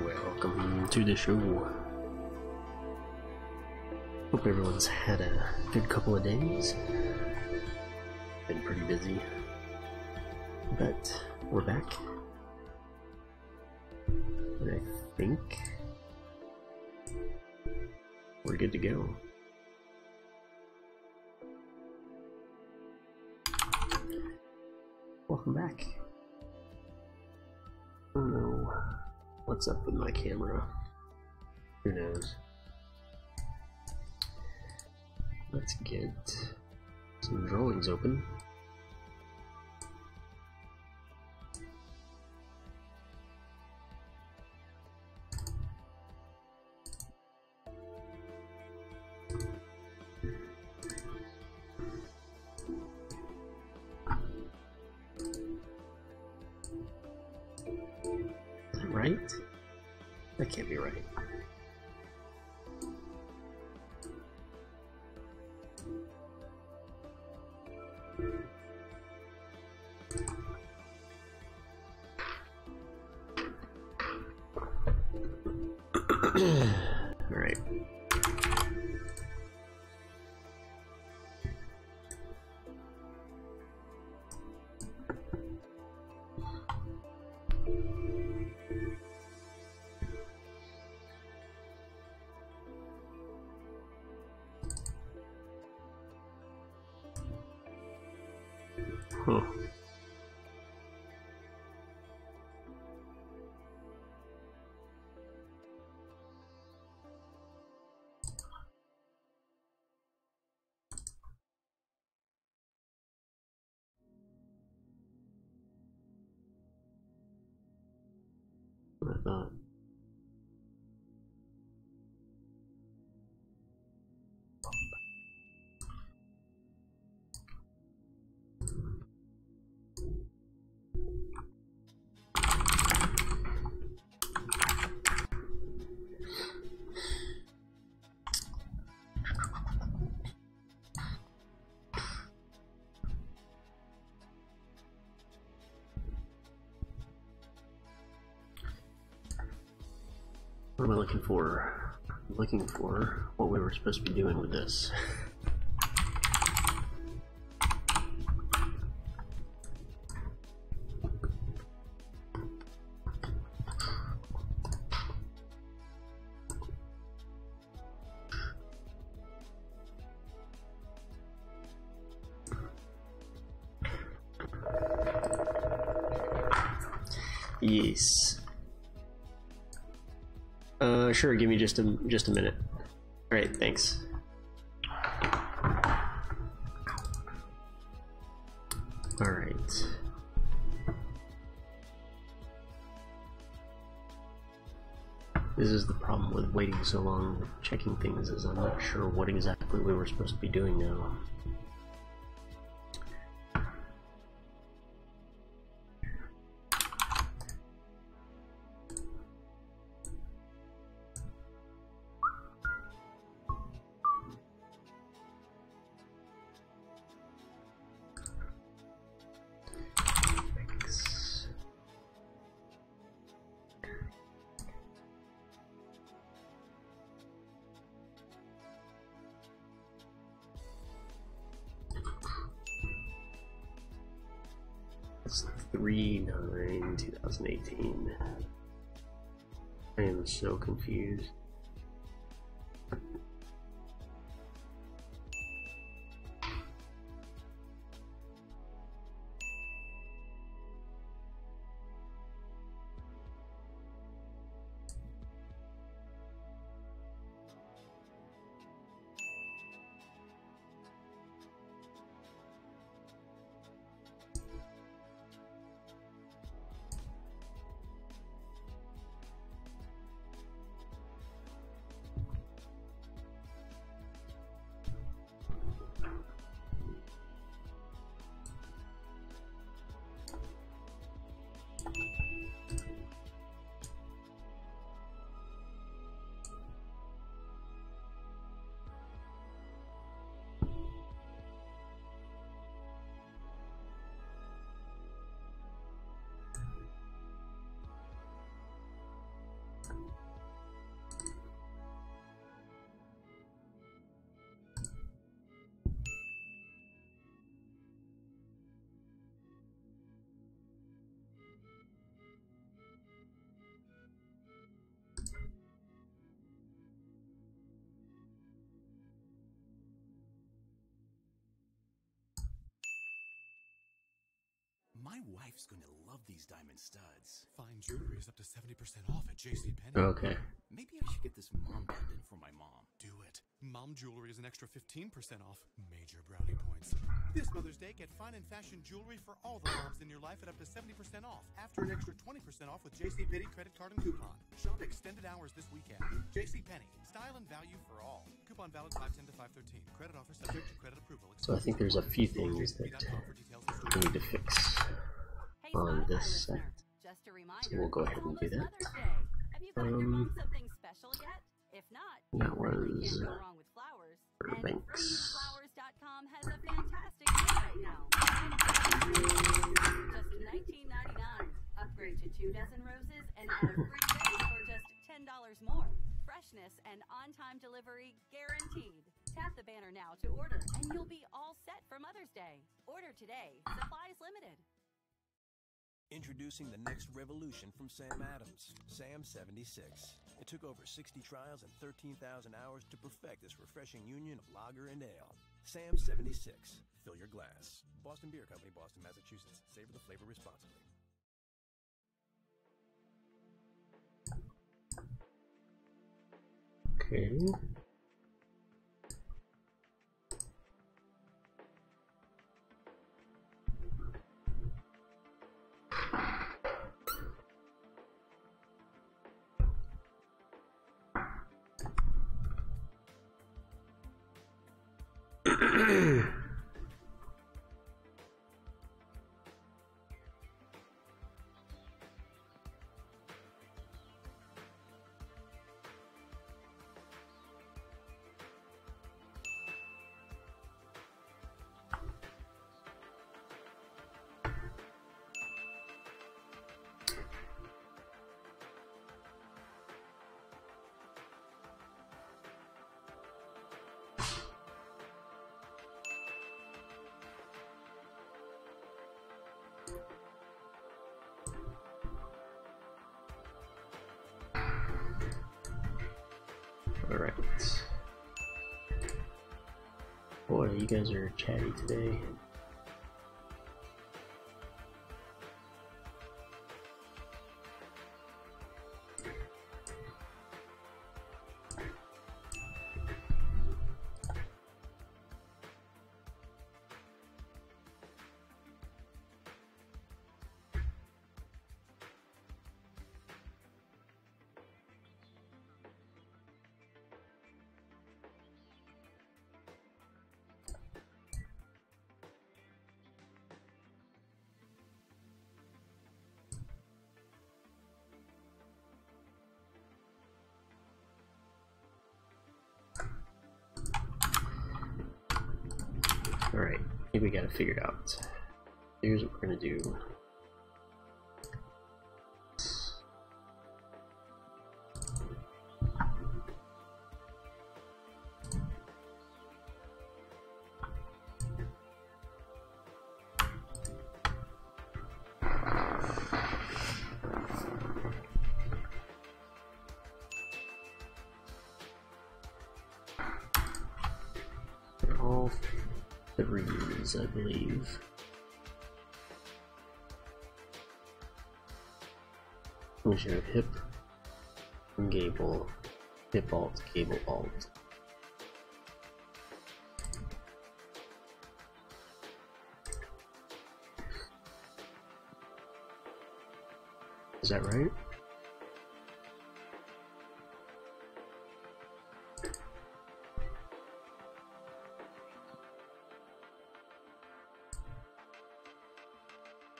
Welcome to the show. Hope everyone's had a good couple of days. Been pretty busy, but we're back. And I think we're good to go. Welcome back. I don't know what's up with my camera. Who knows? Let's get some drawings open. Is that right? That can't be right. All right. Huh. What I thought. What am I looking for? I'm looking for what we were supposed to be doing with this. Yes. Sure, give me just a minute. Alright, thanks. Alright. This is the problem with waiting so long checking things, is I'm not sure what exactly we were supposed to be doing now. It's 3/9/2018. I am so confused. My wife's gonna love these diamond studs. Fine jewelry is up to 70% off at JCPenney. Okay. Maybe I should get this mom pendant for my mom. Do it. Mom jewelry is an extra 15% off. Major brownie points. This Mother's Day, get fine and fashion jewelry for all the moms in your life at up to 70% off. After an extra 20% off with JCPenney credit card and coupon. Shop extended hours this weekend. JCPenney. Style and value for all. Coupon valid 5/10 to 5/13. Credit offer subject to credit approval. So I think there's a few things that we need to fix on this set. Just a reminder, So we'll go ahead and do that. Have you got your mom something special yet? If not, That was can't go wrong with flowers. for And banks. FreedomFlowers.com has a fantastic deal right now. Just $19.99. Upgrade to 2 dozen roses and add a free vase for just $10 more. Freshness and on-time delivery guaranteed. Tap the banner now to order, and you'll be all set for Mother's Day. Order today. Supplies limited. Introducing the next revolution from Sam Adams, Sam 76. It took over 60 trials and 13,000 hours to perfect this refreshing union of lager and ale. Sam 76. Fill your glass. Boston Beer Company, Boston, Massachusetts. Savor the flavor responsibly. Okay. All right. Boy, you guys are chatty today. Alright, I think we got it figured out. Here's what we're gonna do. They're all threes, I believe. We should have hip and gable, hip alt, gable alt. Is that right?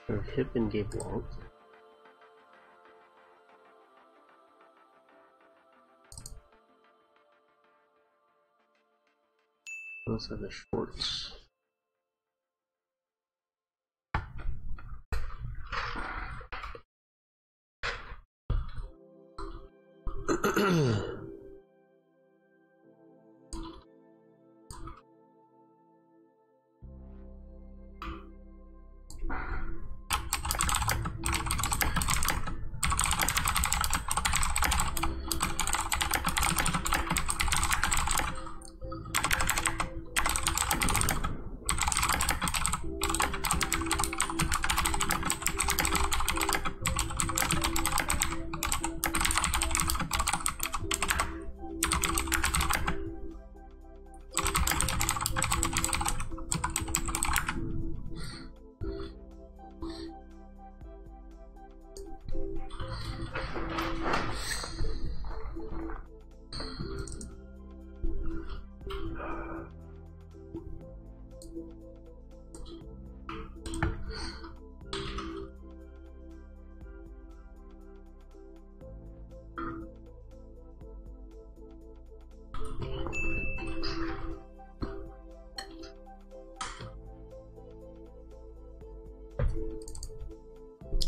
Or hip and gable alt. Let's have the shorts.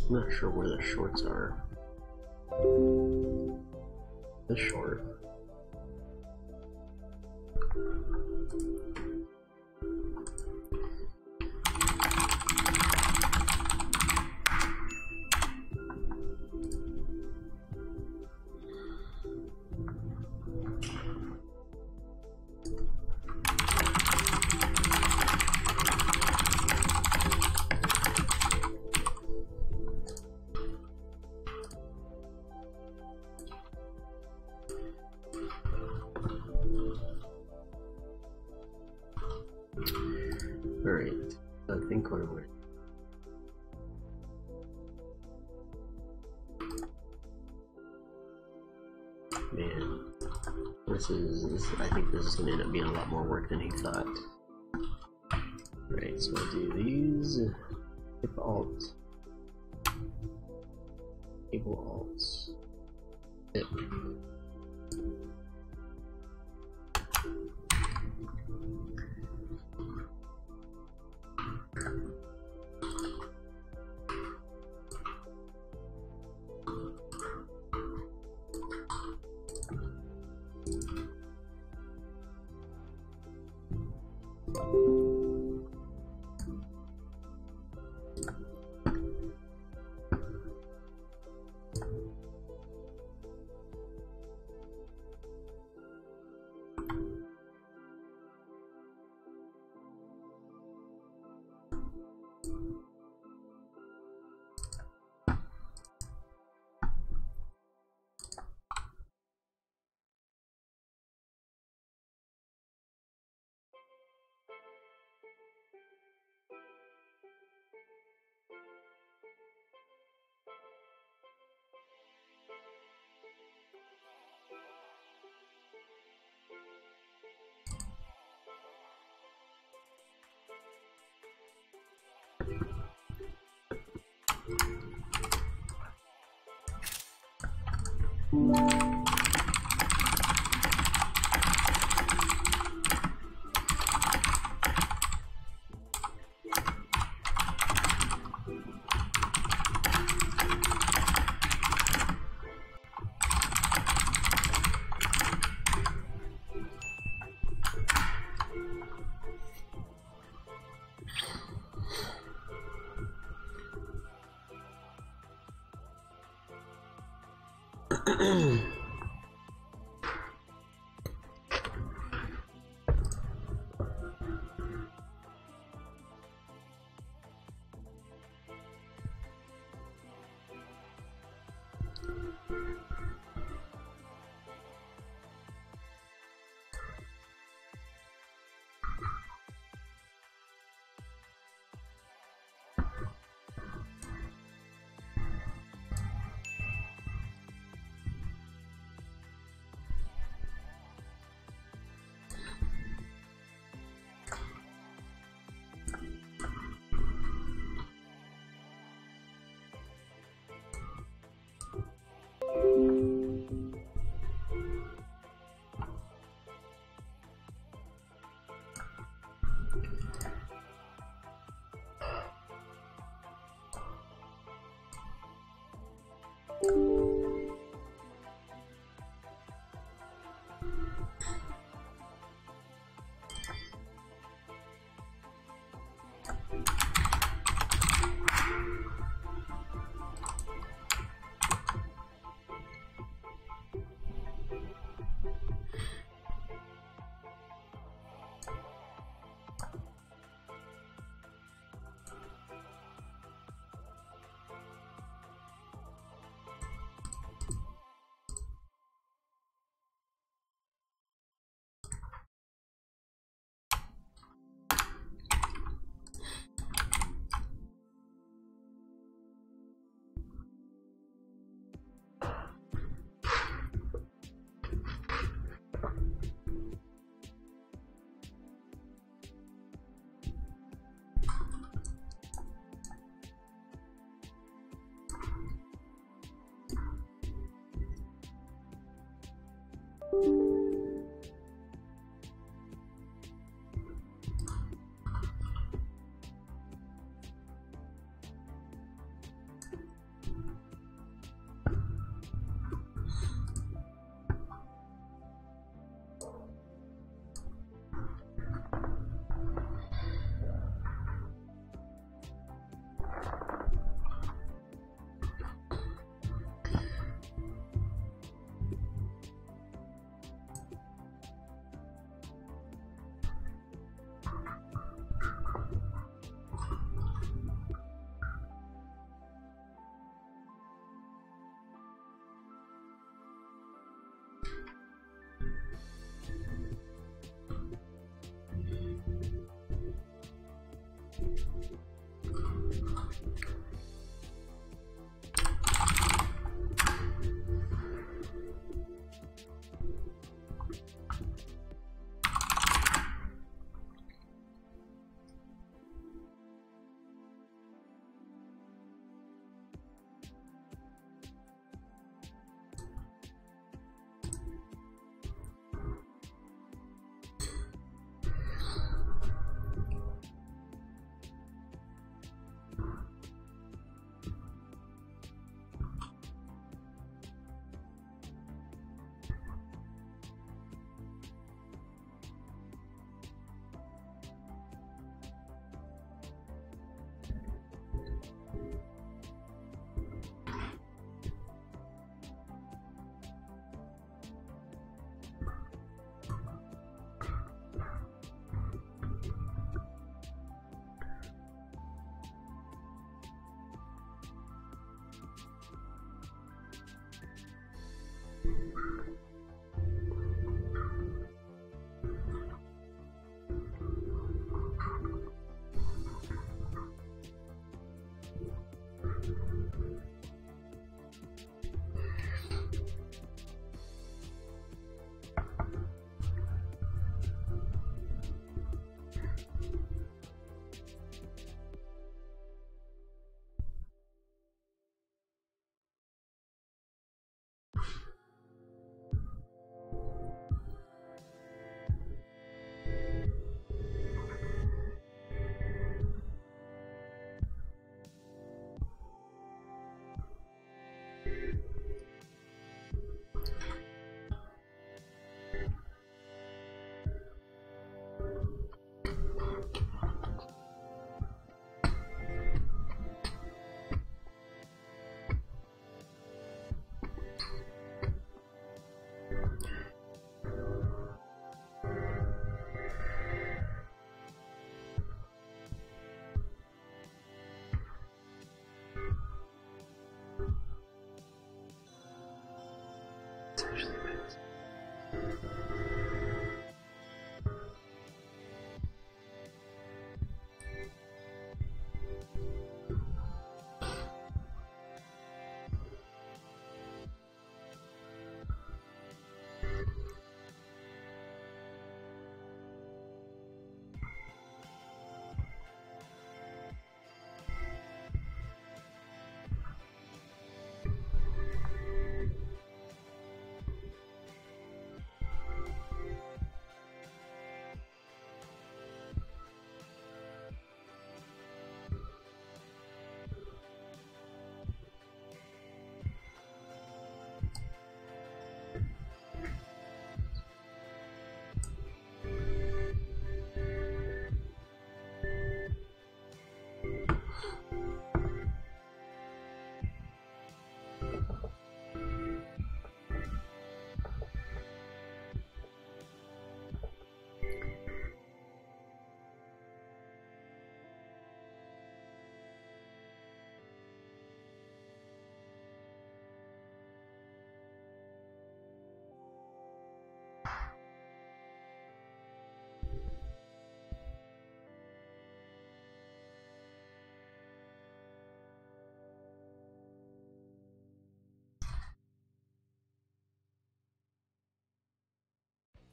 I'm not sure where the shorts are. This short. Alright, I think what I'm going to... Man, I think this is going to end up being a lot more work than he thought. Alright, so I'll do these. Hip alt. Cable alts. Hip.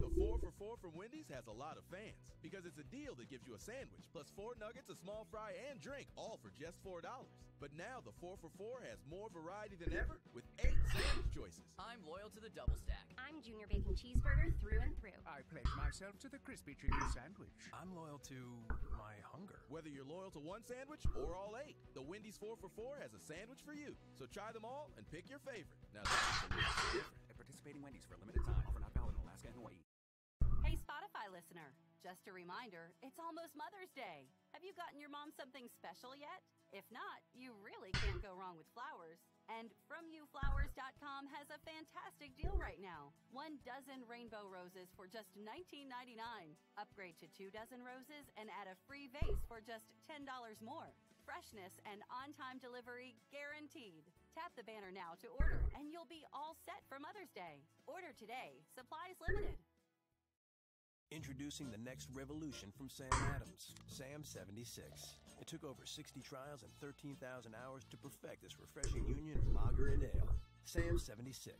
The 4 for 4 from Wendy's has a lot of fans because it's a deal that gives you a sandwich plus 4 nuggets, a small fry, and drink, all for just $4. But now the 4 for 4 has more variety than ever with 8 sandwich choices. I'm loyal to the double stack. I'm Junior Bacon Cheeseburger through and through. I pledge myself to the crispy chicken sandwich. I'm loyal to my hunger. Whether you're loyal to one sandwich or all 8, the Wendy's 4 for 4 has a sandwich for you. So try them all and pick your favorite. Now that's different. At participating Wendy's for a limited time. Offer not valid in Alaska and Hawaii. Hey, Spotify listener, just a reminder, it's almost Mother's Day. Have you gotten your mom something special yet? If not, you really can't go wrong with flowers. And FromYouFlowers.com has a fantastic deal right now. 1 dozen rainbow roses for just $19.99. Upgrade to 2 dozen roses and add a free vase for just $10 more. Freshness and on-time delivery guaranteed. Tap the banner now to order, and you'll be all set for Mother's Day. Order today. Supplies limited. Introducing the next revolution from Sam Adams, Sam 76. It took over 60 trials and 13,000 hours to perfect this refreshing union of lager and ale. Sam 76.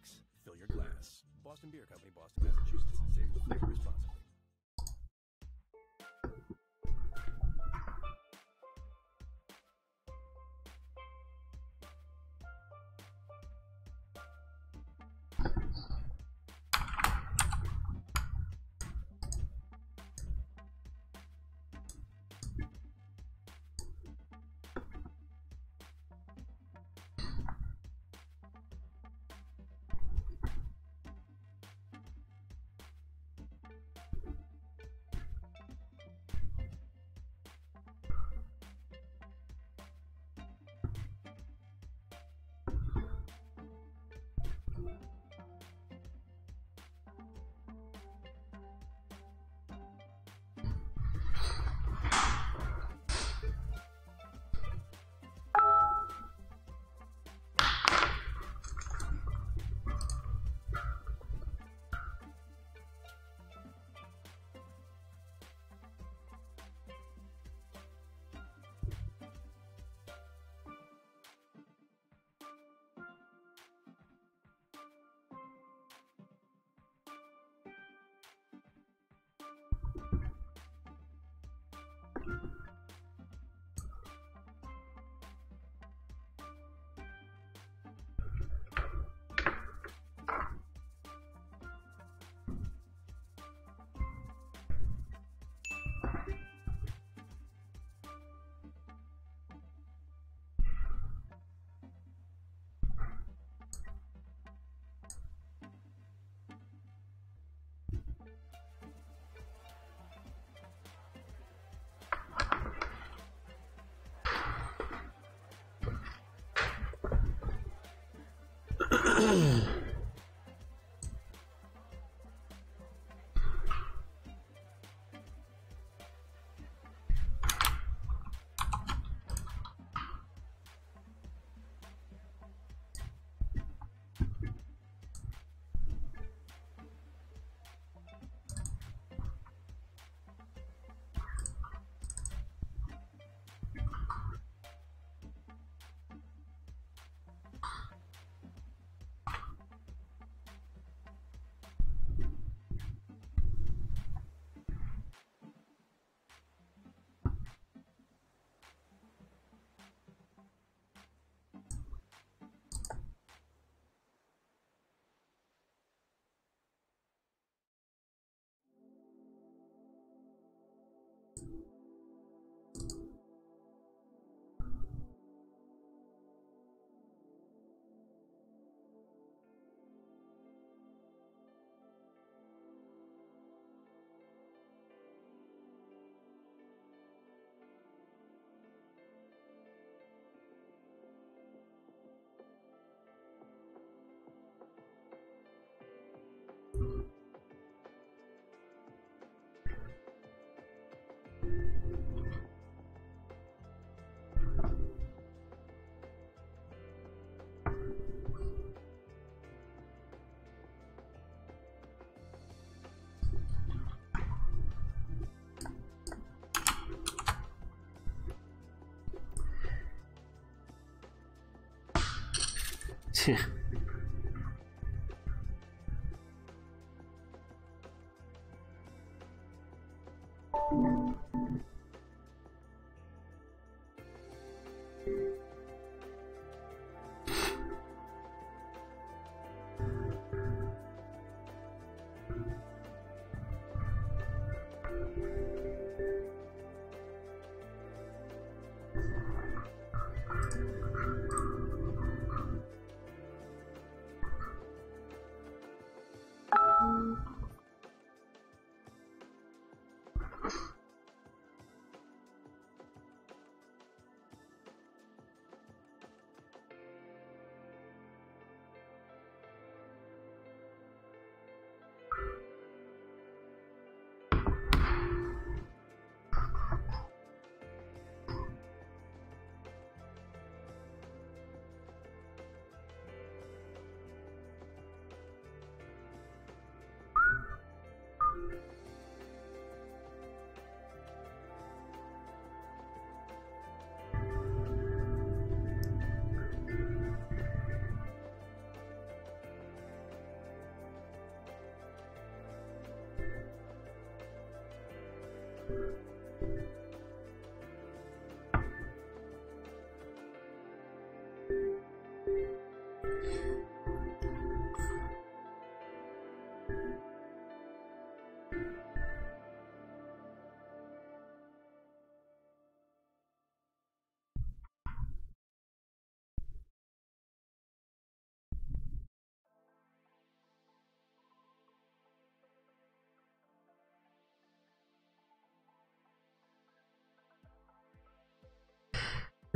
Fill your glass. Boston Beer Company, Boston, Massachusetts. Save the flavor responsibly.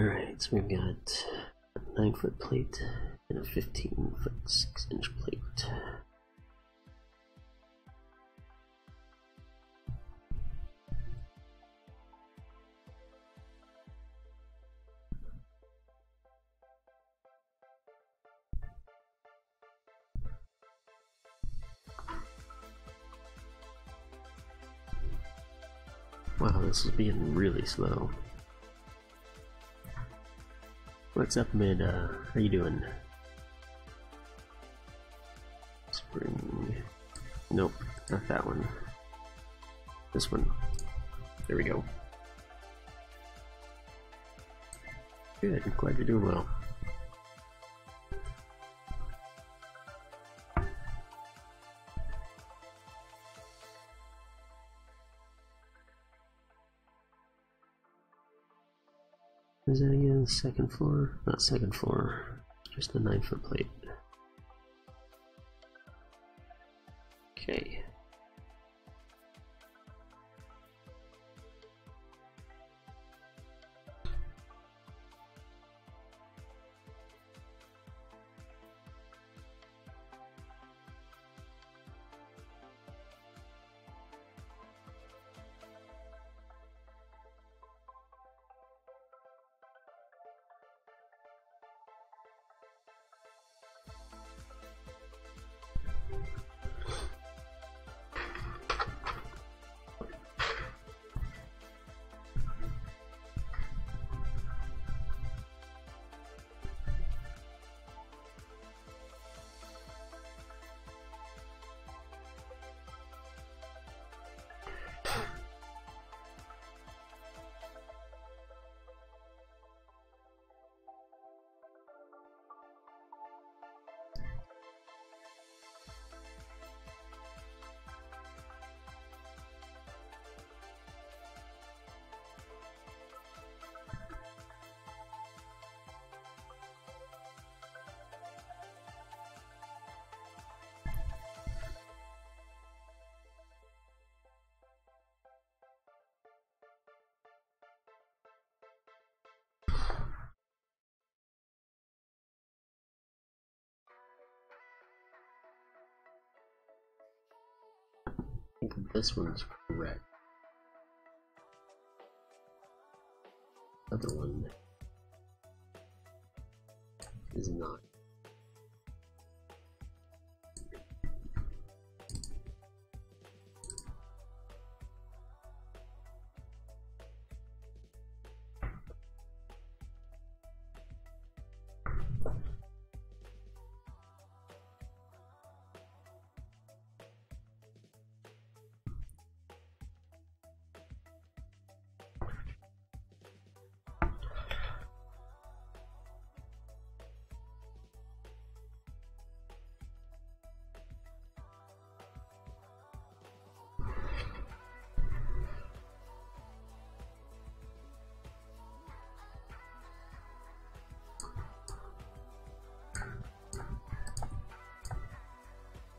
Alright, so we've got a 9-foot plate and a 15-foot 6-inch plate. Wow, this is being really slow. What's up, Amanda? How you doing? Spring. Nope, not that one. This one. There we go. Good, I'm glad you're doing well. Is that again? Second floor? Not second floor, just the 9-foot plate. Okay. I think this one's correct. Other one is not.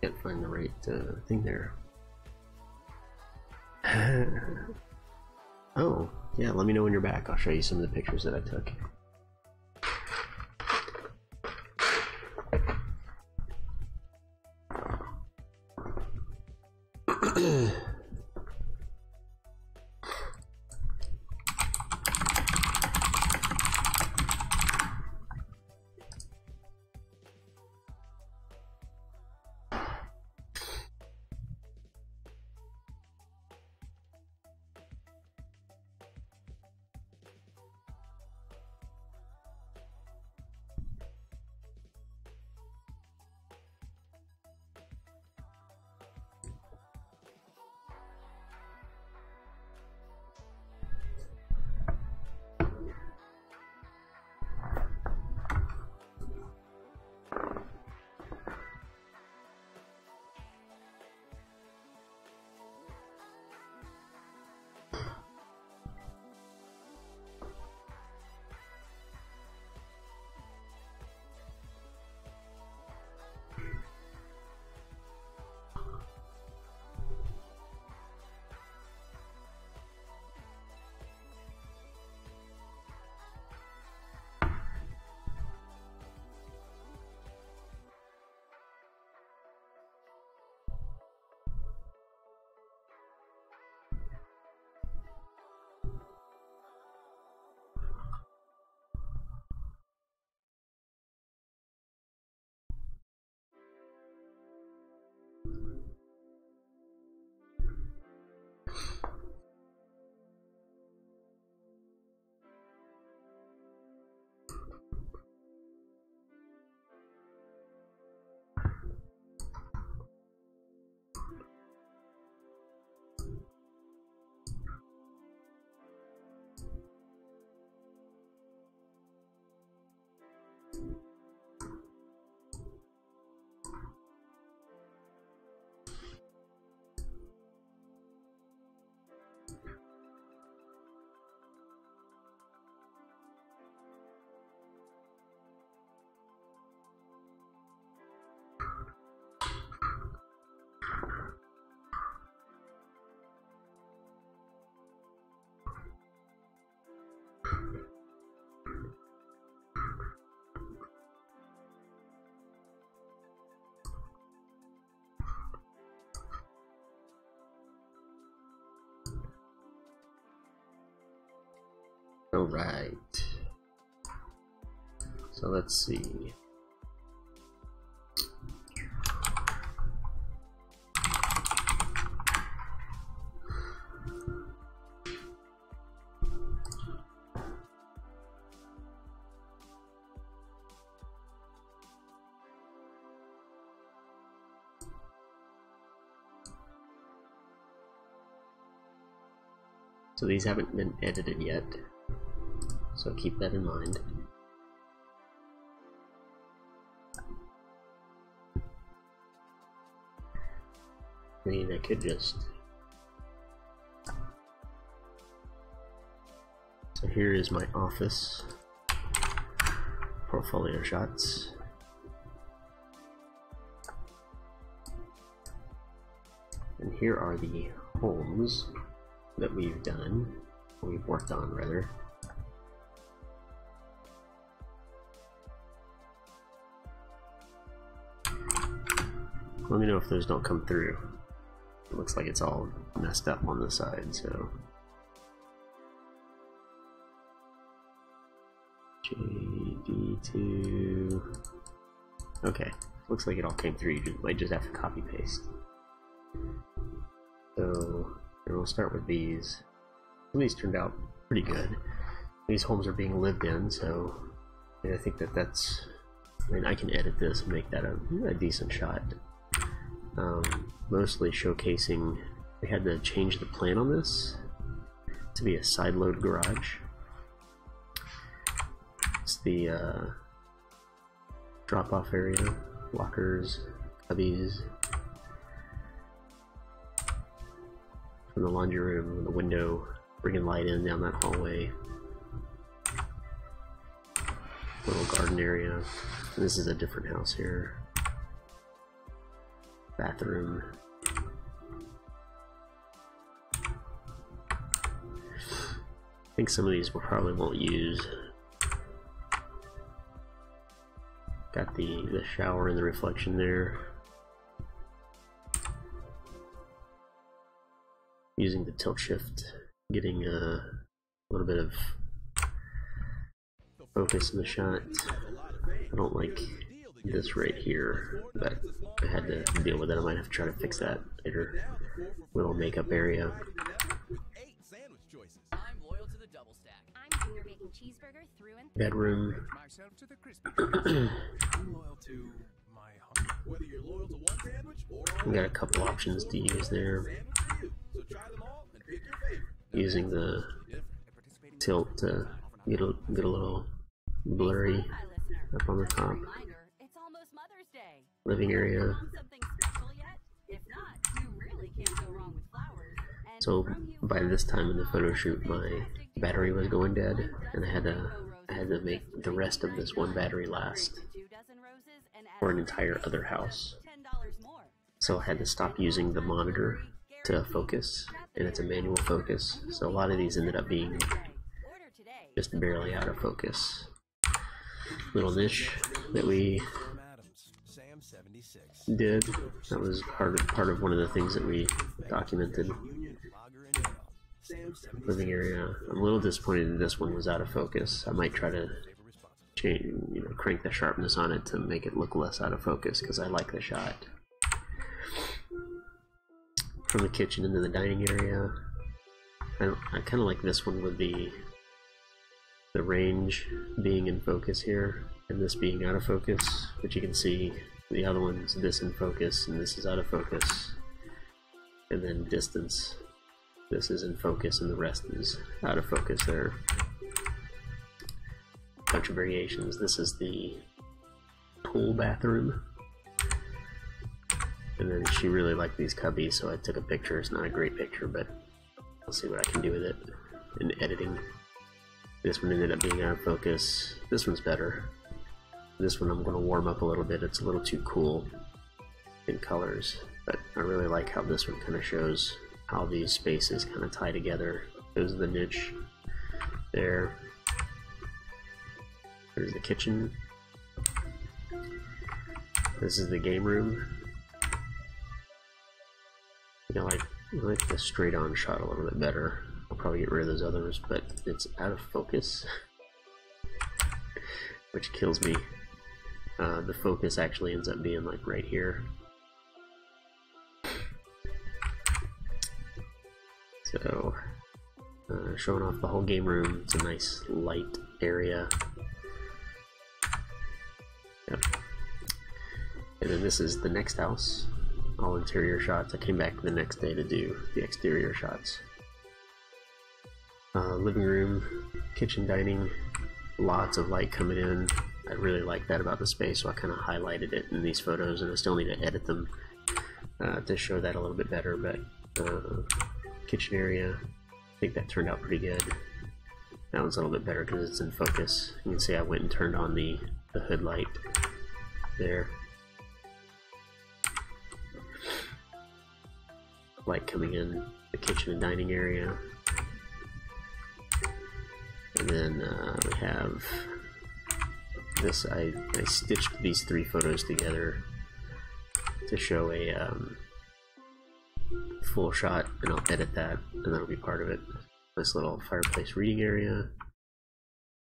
Can't find the right thing there. Oh, yeah, let me know when you're back. I'll show you some of the pictures that I took. Alright. So let's see. So these haven't been edited yet, so keep that in mind. I mean, I could just... So here is my office portfolio shots. And here are the homes that we've worked on rather. Let me know if those don't come through. It looks like it's all messed up on the side, so. JD2. Okay, looks like it all came through. You might just have to copy paste. So, we'll start with these. Some of these turned out pretty good. These homes are being lived in, so I think that's. I mean, I can edit this and make that a decent shot. Mostly showcasing. We had to change the plan on this to be a side load garage. It's the drop off area, lockers, cubbies. From the laundry room, the window, bringing light in down that hallway. Little garden area. And this is a different house here. Bathroom. I think some of these we probably won't use. Got the shower and the reflection there. Using the tilt shift, getting a little bit of focus in the shot. I don't like this right here, but I had to deal with it. I might have to try to fix that later. Little makeup area. Bedroom. We got a couple options to use there. Using the tilt to get a little blurry up on the top. Living area. So by this time in the photo shoot, my battery was going dead, and I had to make the rest of this one battery last for an entire other house. So I had to stop using the monitor to focus, and it's a manual focus. So a lot of these ended up being just barely out of focus. Little niche that we did. That was part of one of the things that we documented. Living area. I'm a little disappointed that this one was out of focus. I might try to change, crank the sharpness on it to make it look less out of focus because I like the shot. From the kitchen into the dining area. I kind of like this one with the range being in focus here and this being out of focus, but you can see the other one's this in focus and this is out of focus, and then distance, this is in focus and the rest is out of focus there. Bunch of variations. This is the pool bathroom, and then she really liked these cubbies, so I took a picture. It's not a great picture, but I'll see what I can do with it in editing. This one ended up being out of focus. This one's better. This one I'm going to warm up a little bit. It's a little too cool in colors, but I really like how this one kind of shows how these spaces kind of tie together. There's the niche there. There's the kitchen. This is the game room. I like the straight-on shot a little bit better. I'll probably get rid of those others, but it's out of focus, which kills me. The focus actually ends up being like right here. So, showing off the whole game room. It's a nice light area. Yep. And then this is the next house. All interior shots. I came back the next day to do the exterior shots. Living room, kitchen, dining, lots of light coming in. I really like that about the space, so I kind of highlighted it in these photos, and I still need to edit them to show that a little bit better. But kitchen area, I think that turned out pretty good. That one's a little bit better because it's in focus. You can see I went and turned on the hood light there. Light coming in the kitchen and dining area. And then we have this. I stitched these three photos together to show a full shot, and I'll edit that, and that'll be part of it. This little fireplace reading area,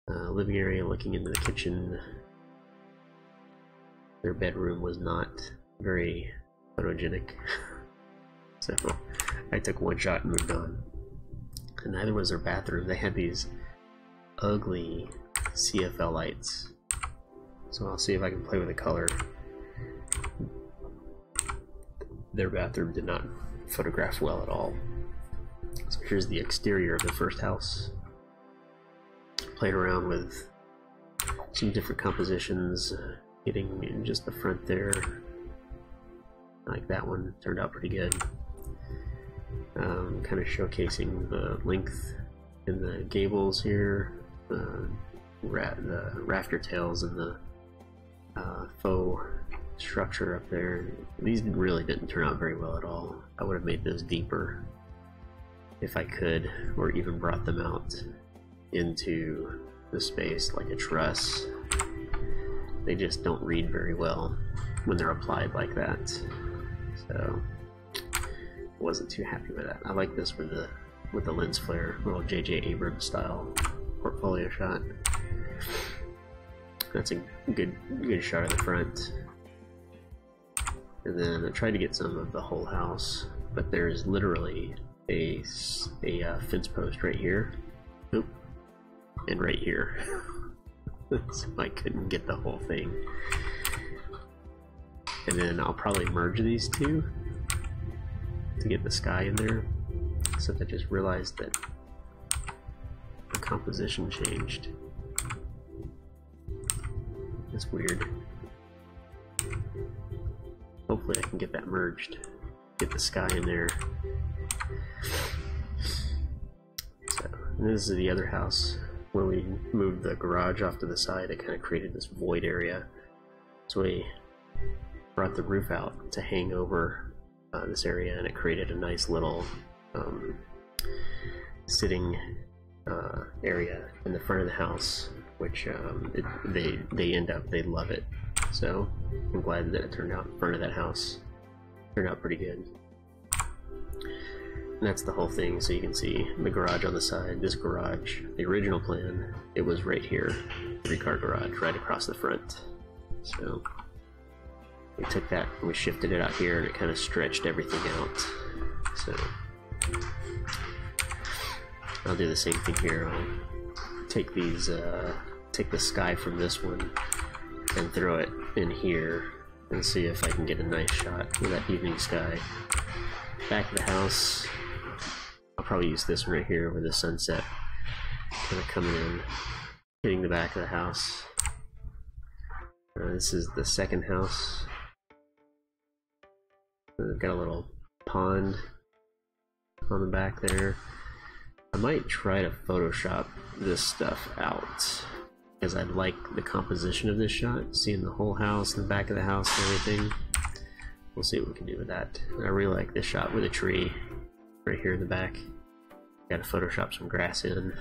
living area looking into the kitchen. Their bedroom was not very photogenic, so I took one shot and moved on. And neither was their bathroom. They had these ugly CFL lights, so I'll see if I can play with the color. Their bathroom did not photograph well at all. So here's the exterior of the first house. Played around with some different compositions, getting just the front there. I like that one, turned out pretty good. Kind of showcasing the length in the gables here, the rafter tails and the faux structure up there. These really didn't turn out very well at all. I would have made those deeper if I could, or even brought them out into the space like a truss. They just don't read very well when they're applied like that, so I wasn't too happy with that. I like this with the lens flare, little J.J. Abrams style portfolio shot. That's a good shot of the front. And then I tried to get some of the whole house, but there's literally a fence post right here, oop, and right here. So I couldn't get the whole thing. And then I'll probably merge these two to get the sky in there, except I just realized that the composition changed. That's weird. Hopefully I can get that merged, get the sky in there. So, and this is the other house. When we moved the garage off to the side, it kind of created this void area. So we brought the roof out to hang over this area, and it created a nice little sitting area in the front of the house, which they love it. So I'm glad that it turned out in front of that house. Turned out pretty good. And that's the whole thing, so you can see the garage on the side. This garage, the original plan, it was right here, 3-car garage, right across the front. So we took that and we shifted it out here, and it kind of stretched everything out. So I'll do the same thing here. I'll take these, take the sky from this one and throw it in here and see if I can get a nice shot with that evening sky. Back of the house, I'll probably use this one right here with the sunset kind of coming in, hitting the back of the house. This is the second house. We've got a little pond on the back there. I might try to Photoshop this stuff out, because I like the composition of this shot, seeing the whole house, the back of the house and everything. We'll see what we can do with that. I really like this shot with a tree right here in the back. Gotta Photoshop some grass in.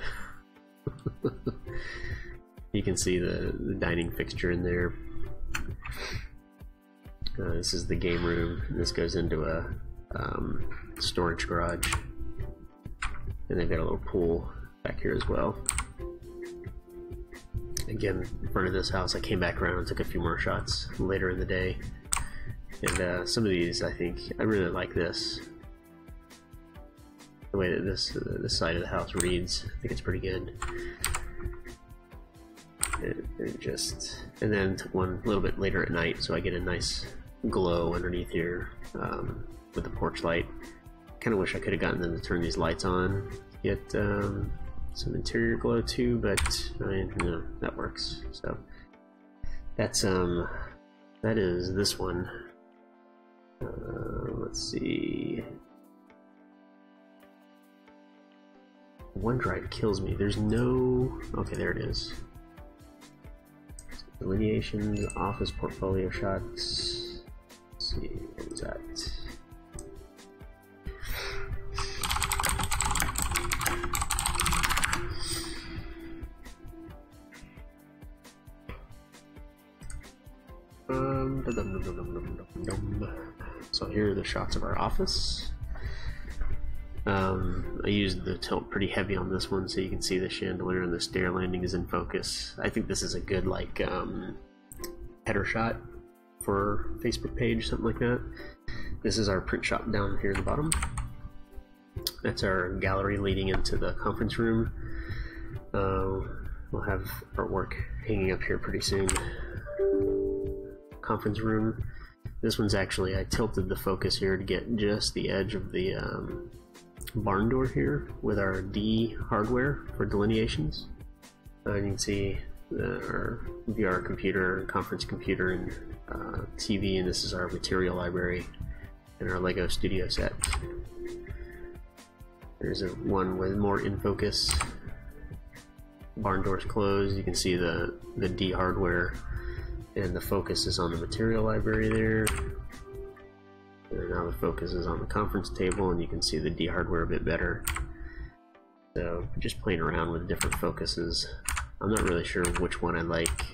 You can see the dining fixture in there. This is the game room. This goes into a storage garage. and they've got a little pool back here as well. Again, in front of this house, I came back around and took a few more shots later in the day. And some of these, I really like this. The way that this side of the house reads, I think it's pretty good. And then took one a little bit later at night, so I get a nice glow underneath here with the porch light. Kind of wish I could have gotten them to turn these lights on, get some interior glow too, but I mean, no, that works. So that's that is this one. Let's see. OneDrive kills me. There's no. Okay, there it is. Delineations, office portfolio shots. Let's see, what was that? So here are the shots of our office. I used the tilt pretty heavy on this one so you can see the chandelier and the stair landing is in focus. I think this is a good like header shot for Facebook page, something like that. This is our print shop down here at the bottom. That's our gallery leading into the conference room. We'll have artwork hanging up here pretty soon. Conference room. This one's actually, I tilted the focus here to get just the edge of the barn door here with our D hardware for delineations. You can see our VR computer, conference computer, and TV, and this is our material library and our Lego studio set. There's one with more in focus. Barn doors closed. You can see the D hardware, and the focus is on the material library there. And now the focus is on the conference table, and you can see the D hardware a bit better. So just playing around with different focuses. I'm not really sure which one I like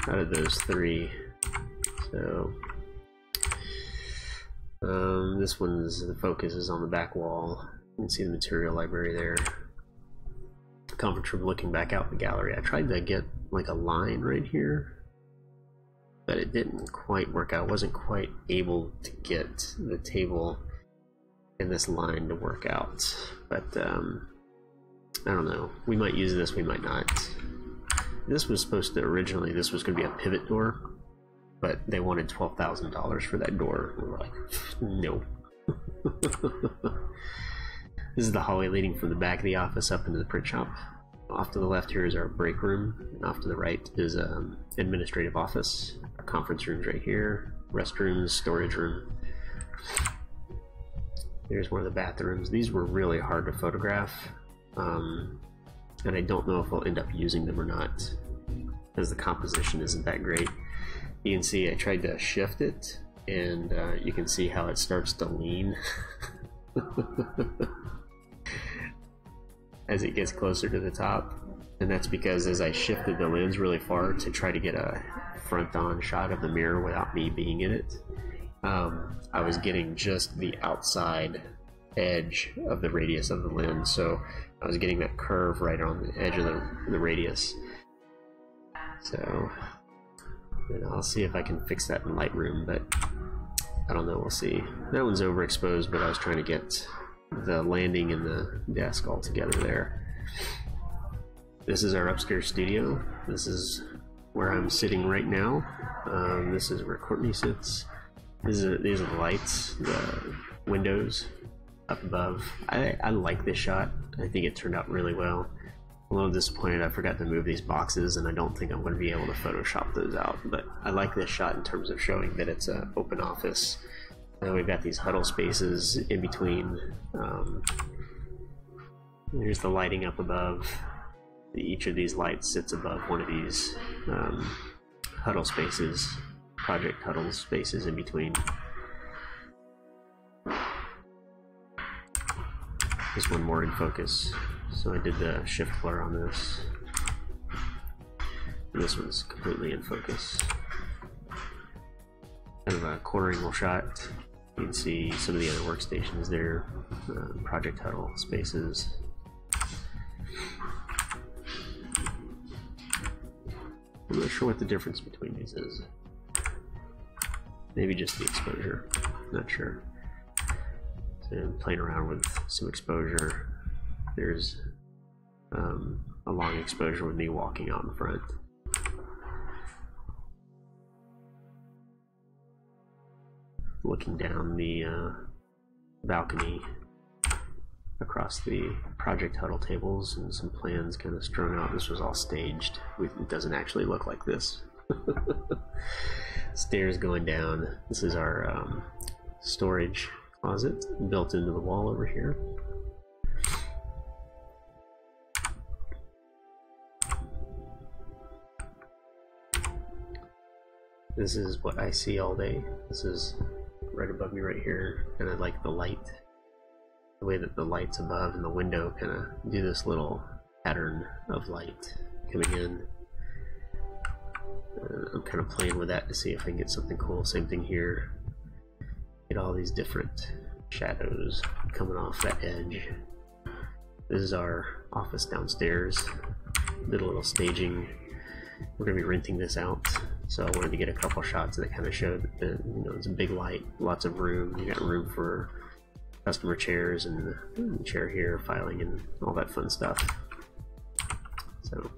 out of those three. So this one's, the focus is on the back wall. You can see the material library there. Conference room looking back out the gallery. I tried to get like a line right here, but it didn't quite work out. I wasn't quite able to get the table and this line to work out, but I don't know. We might use this, we might not. This was supposed to, originally this was going to be a pivot door, but they wanted $12,000 for that door. We were like, no. This is the hallway leading from the back of the office up into the print shop. Off to the left here is our break room, and off to the right is administrative office. Our conference room's right here, restrooms, storage room. Here's one of the bathrooms. These were really hard to photograph, and I don't know if I'll end up using them or not, because the composition isn't that great. You can see I tried to shift it, and you can see how it starts to lean as it gets closer to the top, and that's because as I shifted the lens really far to try to get a front-on shot of the mirror without me being in it, I was getting just the outside edge of the radius of the lens, so I was getting that curve right on the edge of the radius. So I'll see if I can fix that in Lightroom, but I don't know, we'll see. That one's overexposed, but I was trying to get the landing and the desk all together there. This is our upstairs studio. This is where I'm sitting right now. This is where Courtney sits. These are the lights, the windows up above. I like this shot. I think it turned out really well. I'm a little disappointed I forgot to move these boxes, and I don't think I'm going to be able to Photoshop those out, but I like this shot in terms of showing that it's an open office. And we've got these huddle spaces in between. Here's the lighting up above. Each of these lights sits above one of these huddle spaces, project huddle spaces in between. This one more in focus, so I did the shift blur on this. And this one's completely in focus. Kind of a quarter angle shot. You can see some of the other workstations there, project huddle spaces. I'm not sure what the difference between these is. Maybe just the exposure, not sure. So I'm playing around with some exposure. There's a long exposure with me walking out in front. Looking down the balcony across the project huddle tables and some plans kind of strewn out. This was all staged. It doesn't actually look like this. Stairs going down. This is our storage closet built into the wall over here. This is what I see all day. This is right above me right here, and I like the light. The way that the lights above and the window kind of do this little pattern of light coming in. I'm kind of playing with that to see if I can get something cool. Same thing here. Get all these different shadows coming off that edge. This is our office downstairs. Did a little staging. We're going to be renting this out, so I wanted to get a couple shots that kind of showed that it's a big light, lots of room. You got room for customer chairs and the chair here, filing and all that fun stuff. So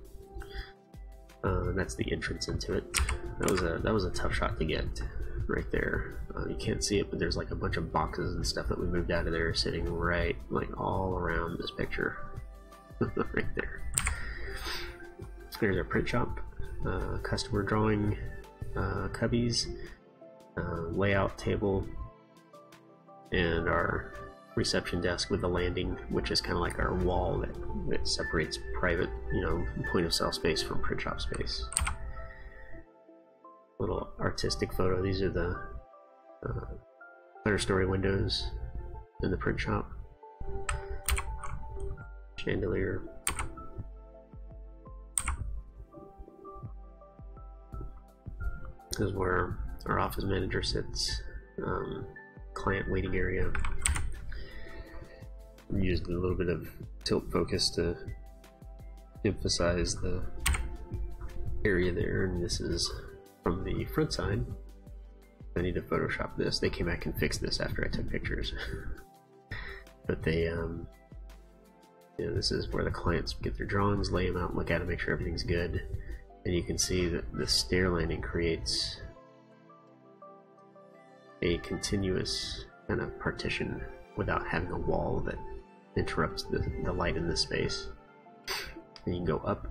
that's the entrance into it. That was a tough shot to get right there. You can't see it, but there's like a bunch of boxes and stuff that we moved out of there sitting right like all around this picture. Right there. There's our print shop, customer drawing cubbies, layout table, and our reception desk with the landing, which is kind of like our wall that separates private, point of sale space from print shop space. Little artistic photo. These are the clerestory windows in the print shop. Chandelier. This is where our office manager sits. Client waiting area. Used a little bit of tilt focus to emphasize the area there, and this is from the front side. I need to Photoshop this. They came back and fixed this after I took pictures. But they, this is where the clients get their drawings, lay them out, look at them, make sure everything's good. And you can see that the stair landing creates a continuous kind of partition without having a wall that interrupts the light in this space. And you can go up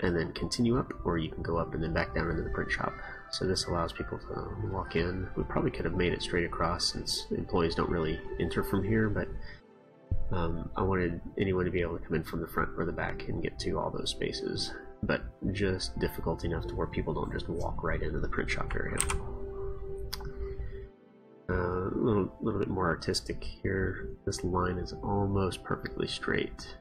and then continue up, or you can go up and then back down into the print shop. So this allows people to walk in. We probably could have made it straight across since employees don't really enter from here, but I wanted anyone to be able to come in from the front or the back and get to all those spaces, but just difficult enough to where people don't just walk right into the print shop area. A little bit more artistic here. This line is almost perfectly straight,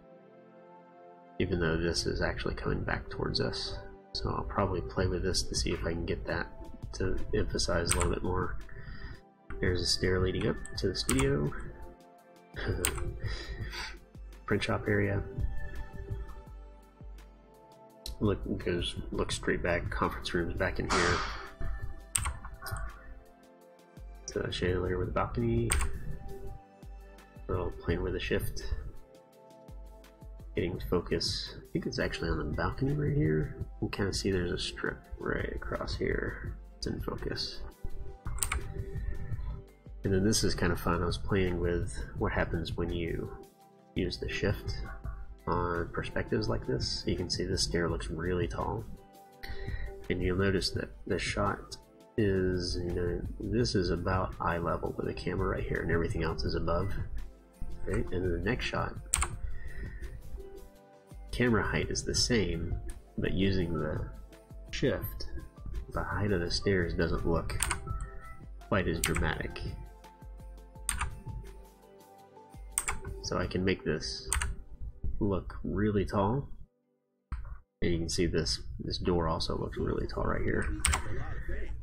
even though this is actually coming back towards us. So I'll probably play with this to see if I can get that to emphasize a little bit more. There's a stair leading up to the studio. Print shop area. Look straight back. Conference rooms back in here. It's a chandelier with a balcony. Playing with a shift. Getting focus. I think it's actually on the balcony right here. You can kind of see there's a strip right across here. It's in focus. And then this is kind of fun. I was playing with what happens when you use the shift on perspectives like this. You can see this stair looks really tall. And you'll notice that the shot is, this is about eye level with the camera right here, and everything else is above. Right? And then the next shot, camera height is the same, but using the shift, the height of the stairs doesn't look quite as dramatic. So I can make this look really tall, and you can see this door also looks really tall right here,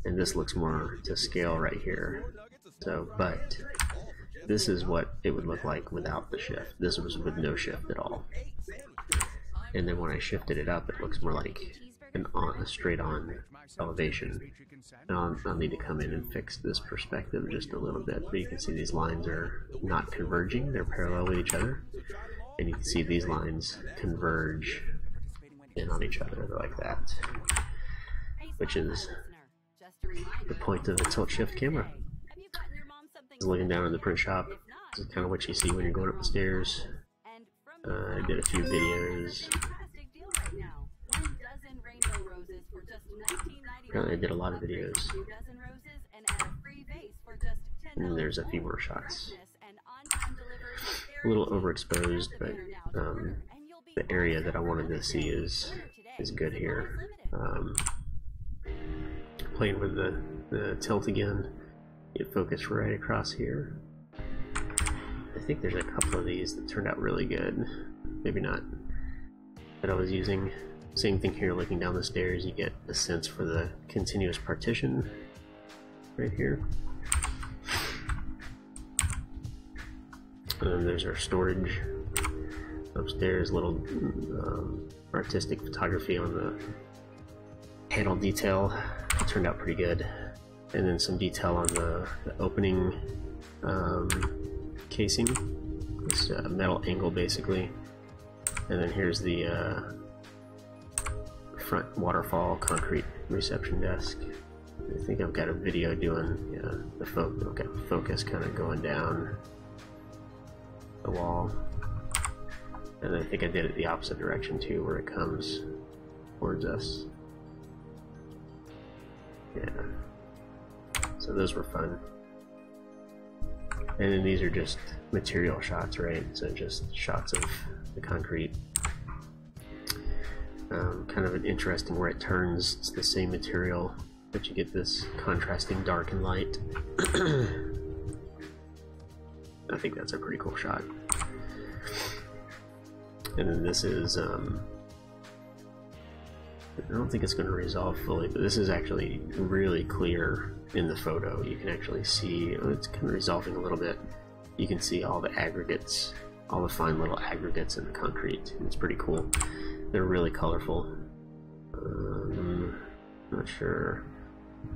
and this looks more to scale right here. So, but this is what it would look like without the shift. This was with no shift at all. And then when I shifted it up, it looks more like a straight-on elevation. Now I'll need to come in and fix this perspective just a little bit, but you can see these lines are not converging, they're parallel with each other. And you can see these lines converge in on each other like that, which is the point of the tilt-shift camera. Looking down in the print shop, this is kind of what you see when you're going up the stairs. I did a few videos. Apparently I did a lot of videos. And there's a few more shots. A little overexposed, but the area that I wanted to see is good here. Playing with the tilt again, get focus right across here. I think there's a couple of these that turned out really good. Maybe not. That I was using. Same thing here, looking down the stairs, you get a sense for the continuous partition right here. And then there's our storage upstairs, little artistic photography on the panel detail. It turned out pretty good. And then some detail on the opening casing. It's a metal angle basically. And then here's the front waterfall concrete reception desk. I think I've got a video doing the focus kind of going down the wall. And I think I did it the opposite direction too, where it comes towards us. Yeah. So those were fun. And then these are just material shots, right? So just shots of the concrete. Kind of an interesting where it turns. It's the same material, but you get this contrasting dark and light. I think that's a pretty cool shot. And then this is, I don't think it's going to resolve fully, but this is actually really clear in the photo. You can actually see, it's kind of resolving a little bit. You can see all the aggregates, all the fine little aggregates in the concrete. It's pretty cool. They're really colorful. Not sure.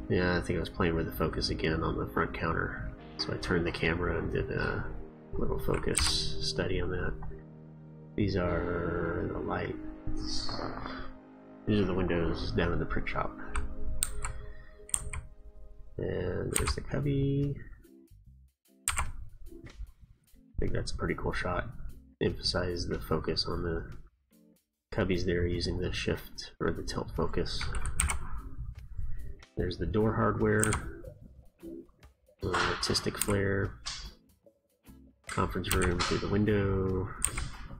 Yeah, I think I was playing with the focus again on the front counter. So I turned the camera and did a little focus study on that. These are the lights. These are the windows down in the print shop. And there's the cubby. I think that's a pretty cool shot. Emphasize the focus on the cubbies there using the shift or the tilt focus. There's the door hardware. Artistic flare. Conference room through the window.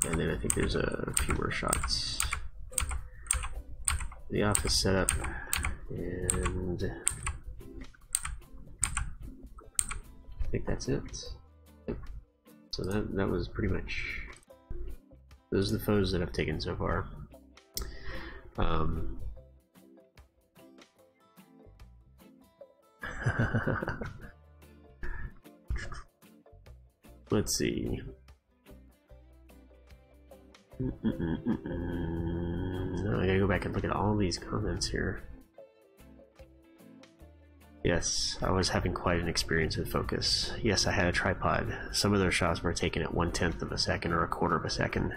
And then I think there's a few more shots. The office setup, and I think that's it. So that was pretty much, those are the photos that I've taken so far. Let's see. No, I gotta go back and look at all these comments here. Yes, I was having quite an experience with focus. Yes, I had a tripod. Some of those shots were taken at 1/10 of a second or 1/4 of a second.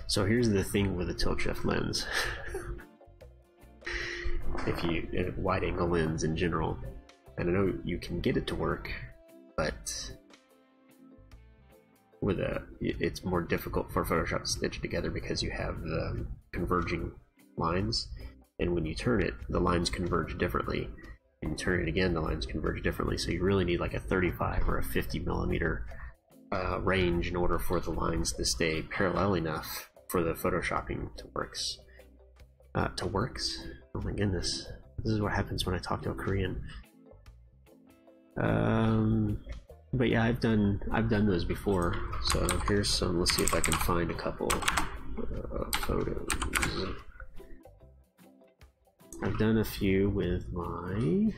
So here's the thing with a tilt shift lens. If you, a wide angle lens in general, and I know you can get it to work, but with it's more difficult for Photoshop to stitch together because you have the converging lines, and when you turn it, the lines converge differently. And you turn it again, the lines converge differently. So you really need like a 35 or a 50 millimeter range in order for the lines to stay parallel enough for the photoshopping to works. Oh my goodness, this is what happens when I talk to a Korean. But yeah, I've done those before. So here's some. Let's see if I can find a couple photos. I've done a few with my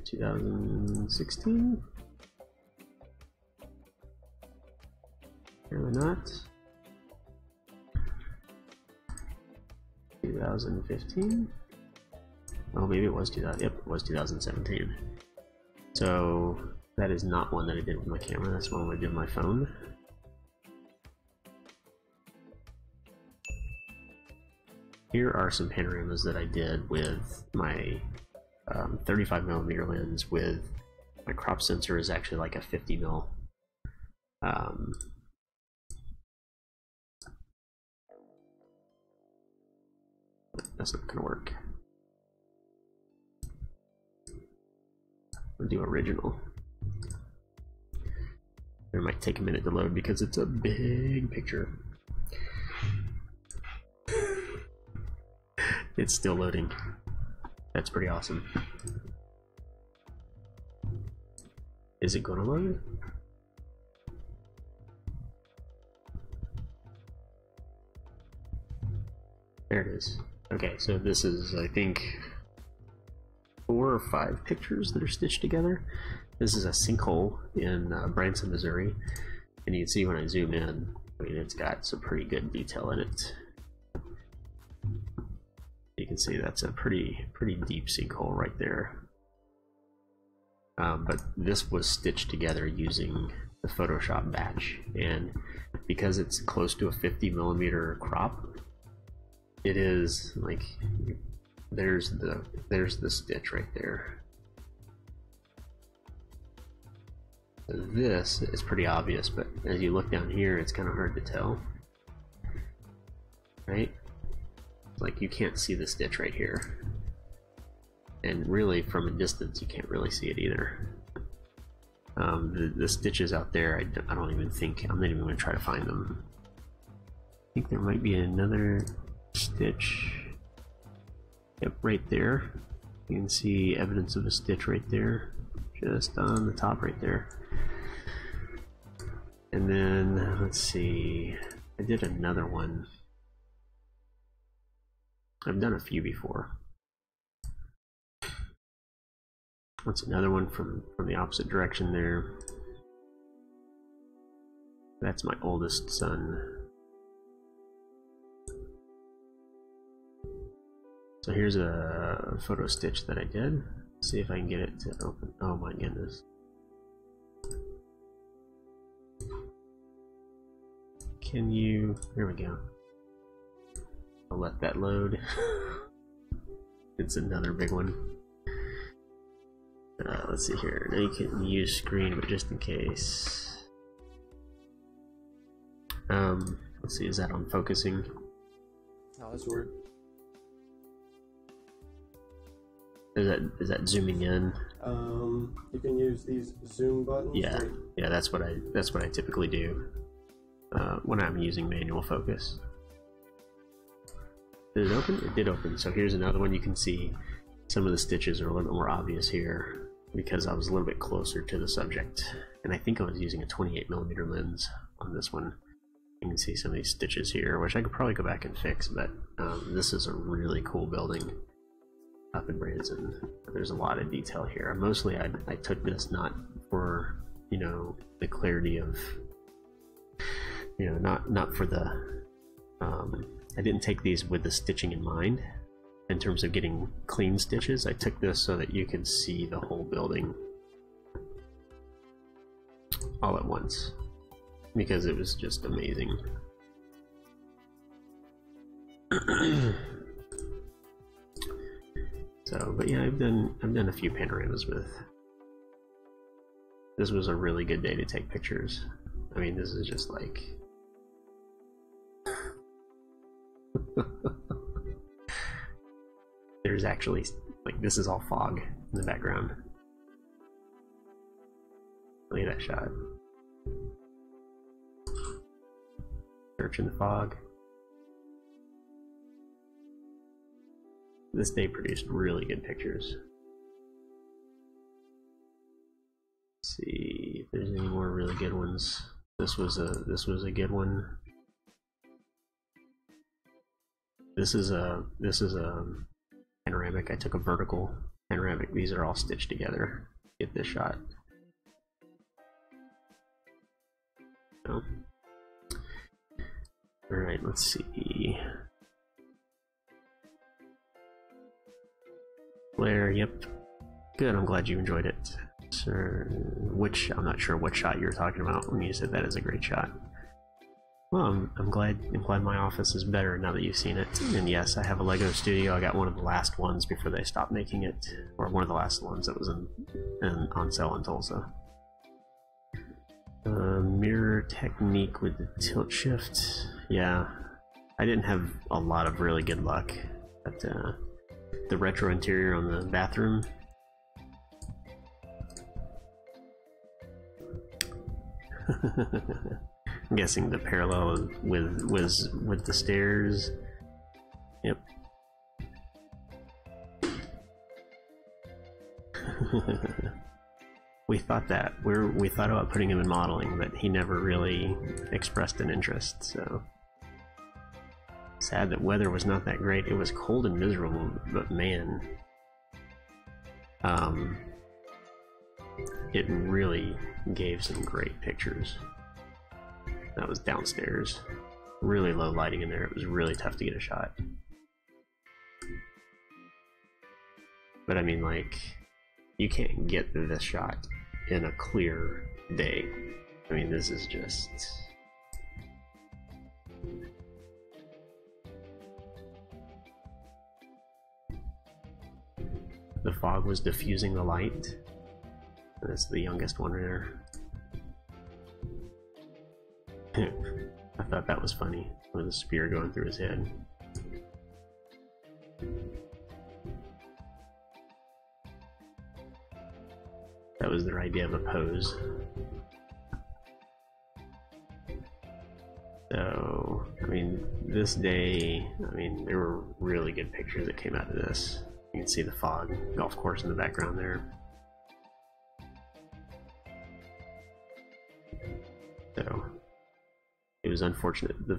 2016. Apparently not. 2015. Oh, maybe it was 2000. Yep, it was 2017. So that is not one that I did with my camera. That's one I did with my phone. Here are some panoramas that I did with my 35mm lens. With my crop sensor is actually like a 50mm. That's not gonna work. We'll do original. It might take a minute to load because it's a big picture. It's still loading. That's pretty awesome. Is it gonna load? There it is. Okay, so this is, I think, 4 or 5 pictures that are stitched together. This is a sinkhole in Branson, Missouri, and you can see when I zoom in, I mean, it's got some pretty good detail in it. You can see that's a pretty deep sinkhole right there. But this was stitched together using the Photoshop batch, and because it's close to a 50mm crop, it is like, there's the stitch right there. So this is pretty obvious, but as you look down here, it's kind of hard to tell, right? Like, you can't see the stitch right here, and really from a distance you can't really see it either. The stitches out there, I don't even think, I'm not even going to try to find them. I think there might be another stitch. Yep, right there. You can see evidence of a stitch right there, just on the top right there. And then, let's see, I did another one. I've done a few before. That's another one from the opposite direction there. That's my oldest son. So here's a photo stitch that I did. Let's see if I can get it to open. Oh my goodness. Can you, here we go. I'll let that load. It's another big one. Let's see here. Now you can use screen, but just in case. Let's see, is that on focusing? How does it work? Is that zooming in? You can use these zoom buttons. Yeah, yeah, that's what I typically do when I'm using manual focus. Did it open? It did open. So here's another one. You can see some of the stitches are a little bit more obvious here because I was a little bit closer to the subject, and I think I was using a 28mm lens on this one. You can see some of these stitches here, which I could probably go back and fix, but this is a really cool building up in Branson. There's a lot of detail here. Mostly I took this not for, you know, the clarity of, you know, not for the I didn't take these with the stitching in mind in terms of getting clean stitches. I took this so that you could see the whole building all at once because it was just amazing. So, but yeah, I've done a few panoramas with. This was a really good day to take pictures. I mean, this is just like there's actually, like, this is all fog in the background. Look at that shot. Church in the fog. This day produced really good pictures. Let's see if there's any more really good ones. This was a good one. This is a panoramic. I took a vertical panoramic. These are all stitched together. Get this shot. Oh. All right, let's see. Flare, yep. Good, I'm glad you enjoyed it. Sir, I'm not sure what shot you were talking about when you said that is a great shot. Well, I'm glad my office is better now that you've seen it. And yes, I have a Lego studio. I got one of the last ones before they stopped making it, or one of the last ones that was on sale in Tulsa. Mirror technique with the tilt shift. Yeah, I didn't have a lot of really good luck, but the retro interior on the bathroom. I'm guessing the parallel was with the stairs. Yep. We thought about putting him in modeling, but he never really expressed an interest, so sad that weather was not that great. It was cold and miserable, but man, it really gave some great pictures. That was downstairs. Really low lighting in there. It was really tough to get a shot. But I mean, like, you can't get this shot in a clear day. I mean, this is just... The fog was diffusing the light. That's the youngest one there. I thought that was funny, with a spear going through his head. That was their idea of a pose. So, I mean, this day, I mean, there were really good pictures that came out of this. You can see the fog golf course in the background there. So, it was unfortunate the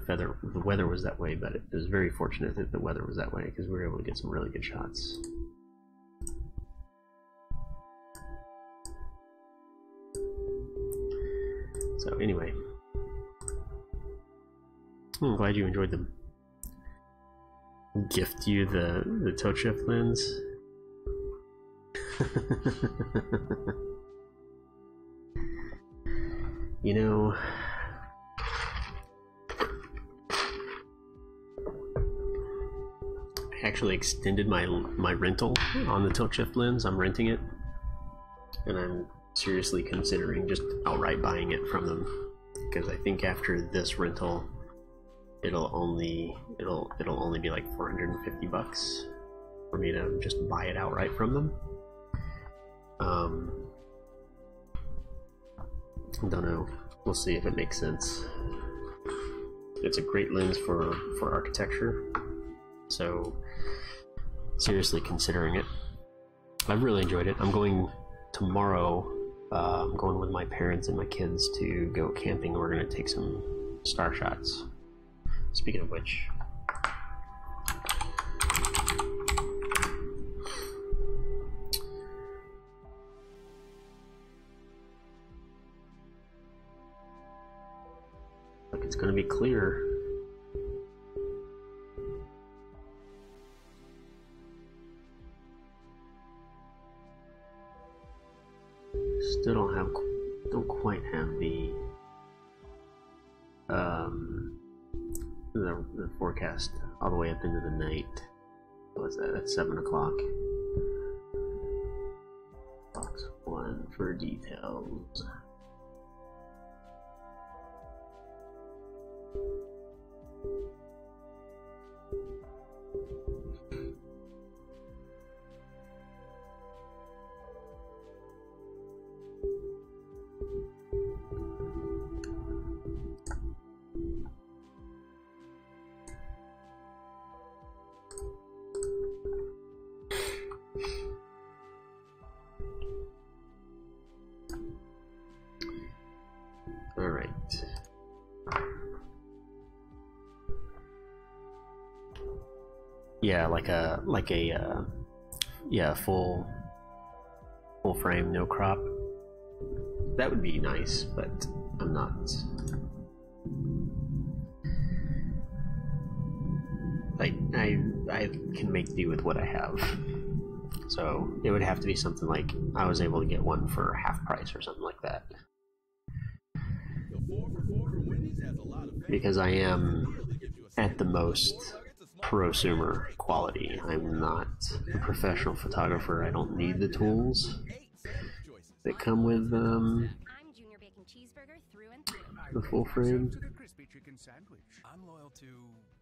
weather was that way, but it was very fortunate that the weather was that way because we were able to get some really good shots. So anyway, I'm glad you enjoyed them. Gift you the tilt shift lens. You know, I actually extended my rental on the tilt shift lens. I'm renting it, and I'm seriously considering just outright buying it from them, because I think after this rental it'll only be like $450 for me to just buy it outright from them. Don't know, we'll see if it makes sense. It's a great lens for architecture, so seriously considering it. I've really enjoyed it. I'm going tomorrow. I'm going with my parents and my kids to go camping. We're going to take some star shots. Speaking of which, look, it's going to be clear. Still don't quite have the forecast all the way up into the night. What's that? That's 7 o'clock. Box 1 for details. Yeah, like a yeah, full frame, no crop. That would be nice, but I'm not. I can make do with what I have. So it would have to be something like I was able to get one for half price or something like that. Because I am at the most prosumer quality. I'm not a professional photographer. I don't need the tools that come with I'm Junior Bacon Cheeseburger through and through. the full frame. To the crispy chicken sandwich. I'm loyal to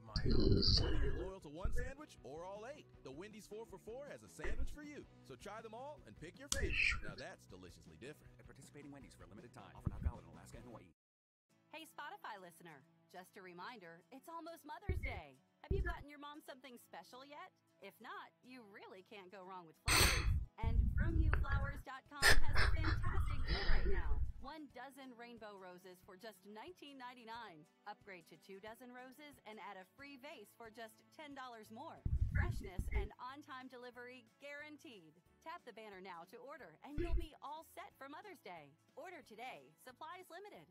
my Is- Whether you're loyal to one sandwich or all 8, the Wendy's 4 for $4 has a sandwich for you. So try them all and pick your favorite. Now that's deliciously different. At participating Wendy's for a limited time. Offer not valid in Alaska and Hawaii. Hey, Spotify listener, just a reminder, it's almost Mother's Day. Have you gotten your mom something special yet? If not, you really can't go wrong with flowers. And FromYouFlowers.com has a fantastic deal right now. 1 dozen rainbow roses for just $19.99. Upgrade to 2 dozen roses and add a free vase for just $10 more. Freshness and on-time delivery guaranteed. Tap the banner now to order, and you'll be all set for Mother's Day. Order today. Supplies limited.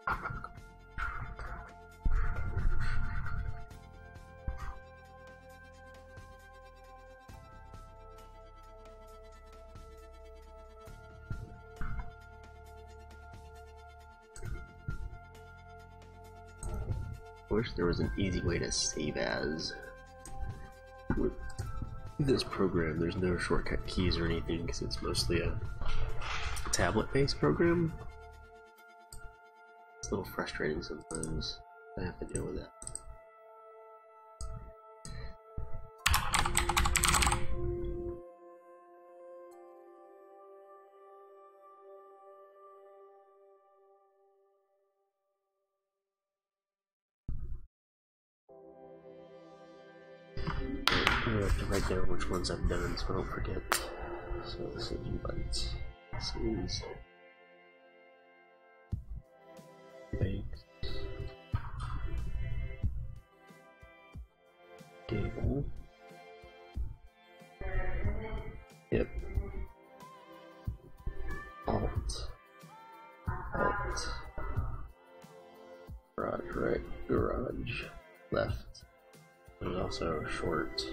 I wish there was an easy way to save as. With this program, there's no shortcut keys or anything because it's mostly a tablet-based program. It's a little frustrating sometimes. I have to deal with that. I have to write down which ones I've done so I don't forget. So this is but this is baked gable. Yep. Alt. Garage right. Garage left. There's also a short.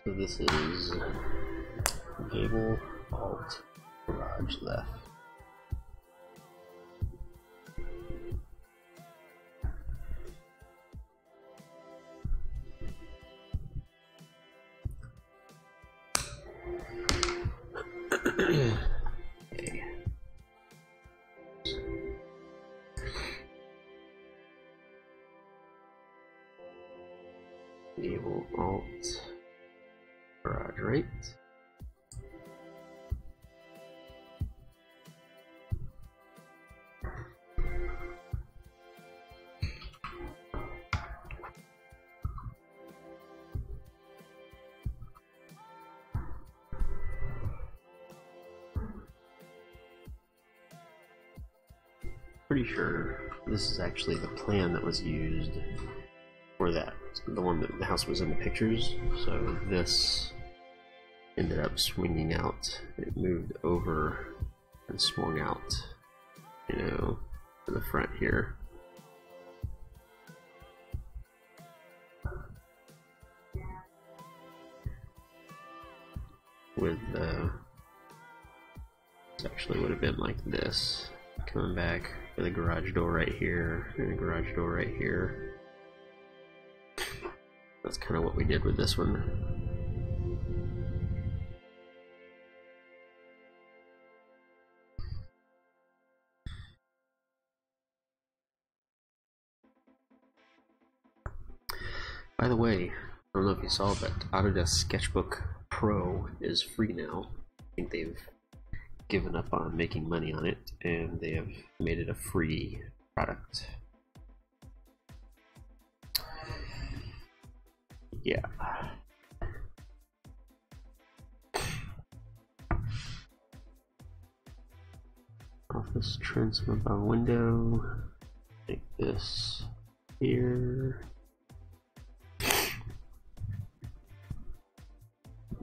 So this is gable, alt, garage left. Okay. Gable, alt, garage right. Pretty sure this is actually the plan that was used for that, the one that the house was in the pictures. So this ended up swinging out. It moved over and swung out, you know, to the front here. With this actually would have been like this, coming back with a garage door right here and a garage door right here. That's kind of what we did with this one. By the way, I don't know if you saw, but Autodesk Sketchbook Pro is free now. I think they've given up on making money on it, and they have made it a free product. Yeah. Office transom above window. Make this here.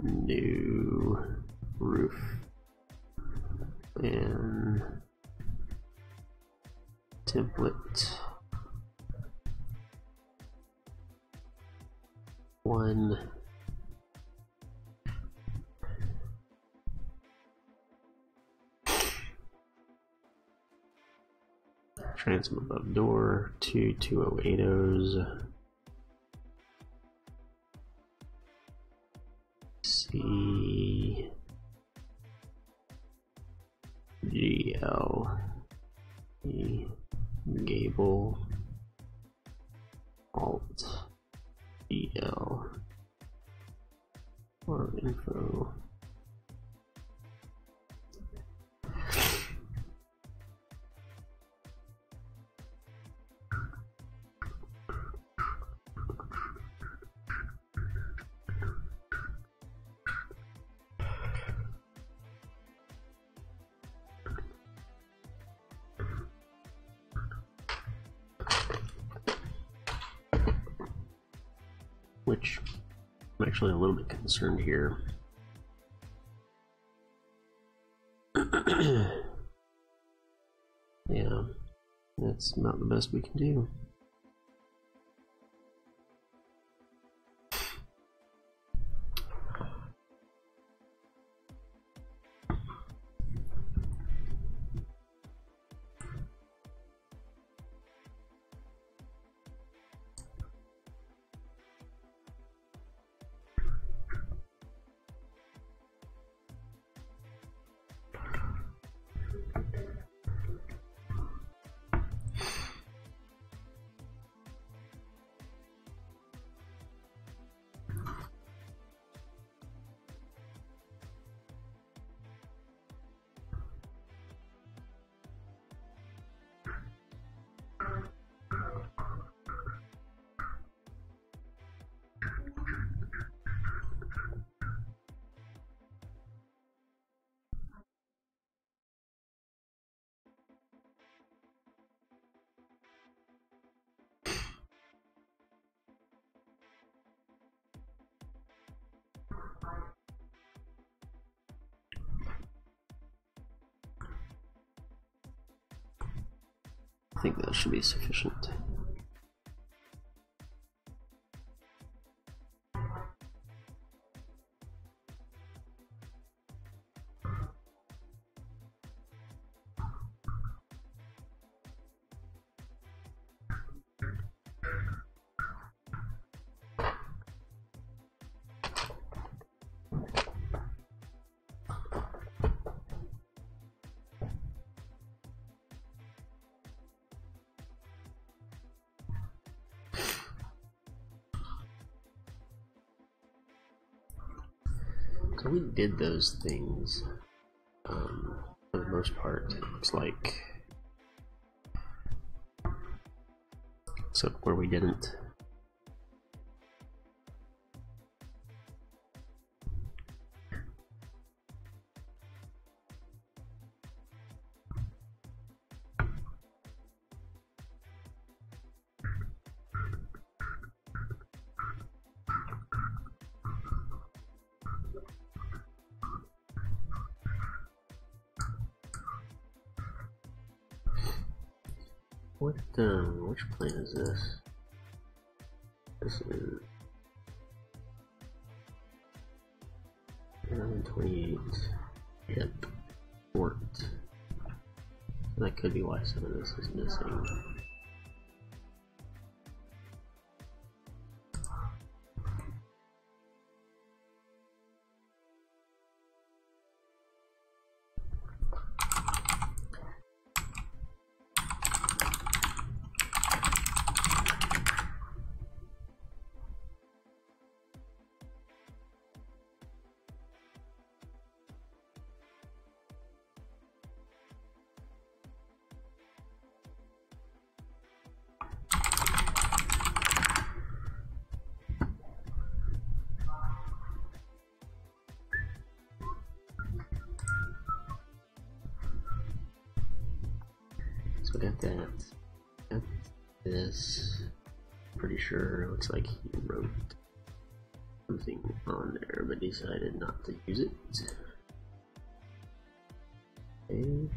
New roof and template. One. Transom above door, 2 2080s. C GL E gable alt EL or info. which I'm actually a little bit concerned here. Yeah, that's about the best we can do. I think that should be sufficient. So we did those things, for the most part, it looks like. Except where we didn't. Which plane is this? This is 28. Yep. Port. That could be why some of this is missing. So I got that. Got this. Pretty sure it looks like he wrote something on there but decided not to use it. Okay.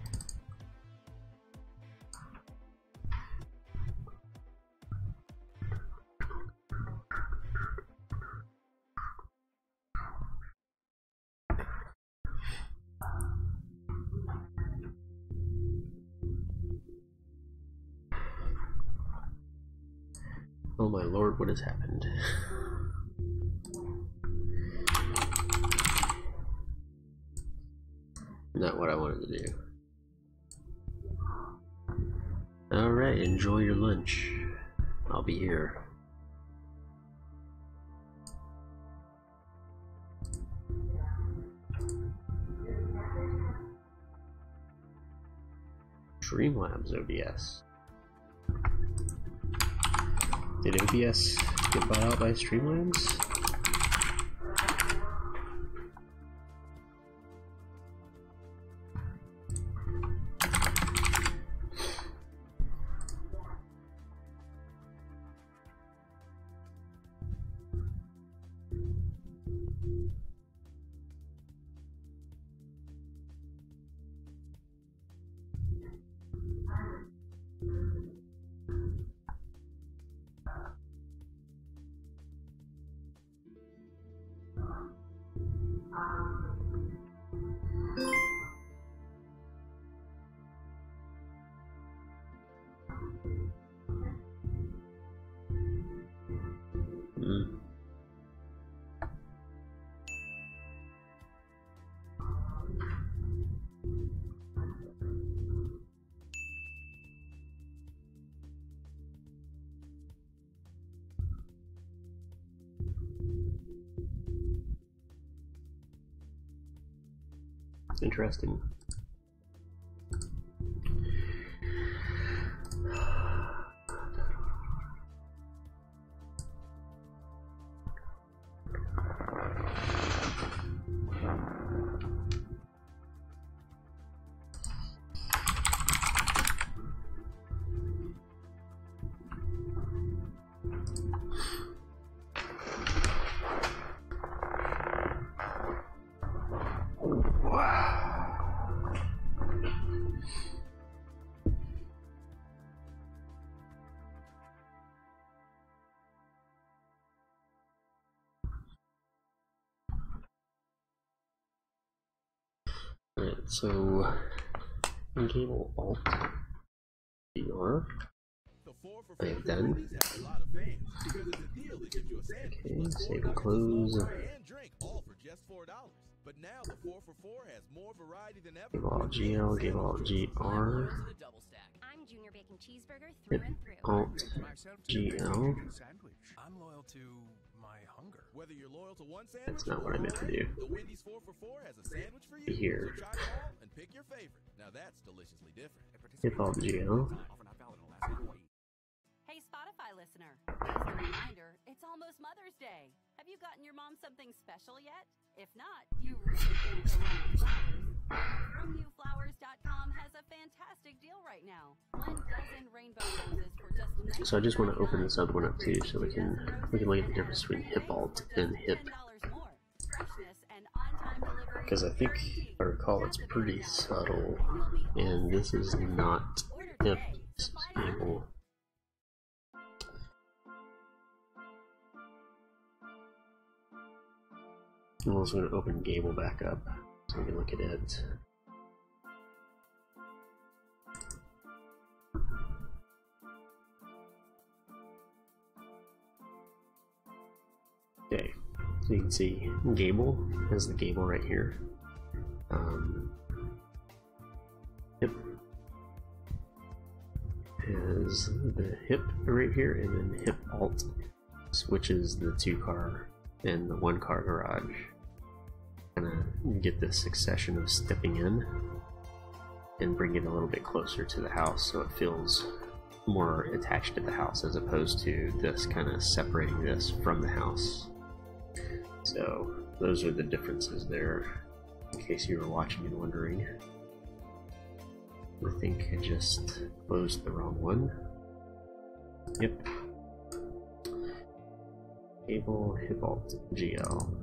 Oh my lord, what has happened? Not what I wanted to do. Alright, enjoy your lunch. I'll be here. Streamlabs OBS. Did OBS get bought out by Streamlabs? Interesting. Alright, so Gable Alt DR I have done. Okay, save and close. Gable Alt GL, Gable Alt GR. I'm Junior Bacon Cheeseburger Hip through and through. Alt GL. I'm loyal to my hunger. Whether you're loyal to one sandwich, That's not what I meant to do. the Wendy's 4 for 4 has a sandwich for you. Here. So try them all and pick your favorite. Now that's deliciously different. Hip Alt GL. Offer not valid in Alaska and Hawaii. Hey, Spotify listener. Just a reminder, it's almost Mother's Day. Have you gotten your mom something special yet? If not, you really can't go wrong with flowers. FromYouFlowers.com has a fantastic deal right now. 1 dozen rainbow roses for just So I just want to open this other one up too, so we can look at the difference between Hip Alt and Hip. $10 more. Freshness and on-time delivery. Because I think, if I recall, it's pretty subtle, and this is not Hip stable. I'm also going to open Gable back up so we can look at it. Okay, so you can see Gable has the Gable right here. Hip has the Hip right here, and then Hip Alt switches the 2-car and the 1-car garage. Kind of get this succession of stepping in and bring it a little bit closer to the house so it feels more attached to the house, as opposed to this kind of separating this from the house. So those are the differences there, in case you were watching and wondering. I think I just closed the wrong one. Yep. Gable Hip Alt GL.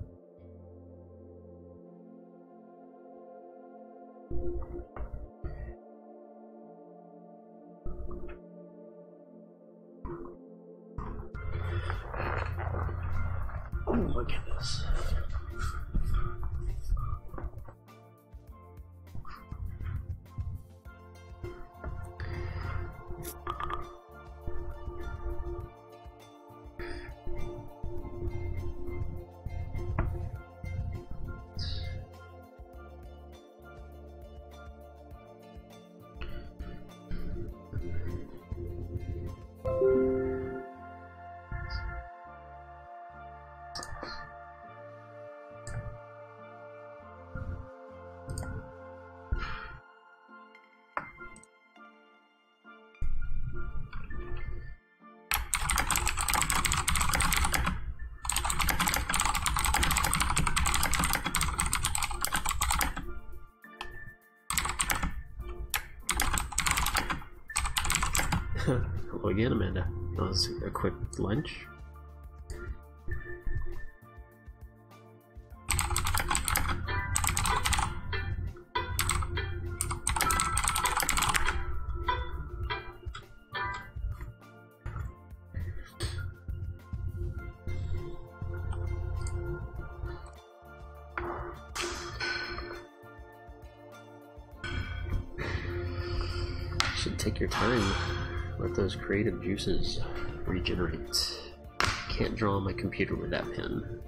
Oh my goodness. Hello again, Amanda. That was a quick lunch. Should take your time. Let those creative juices regenerate. Can't draw on my computer with that pen.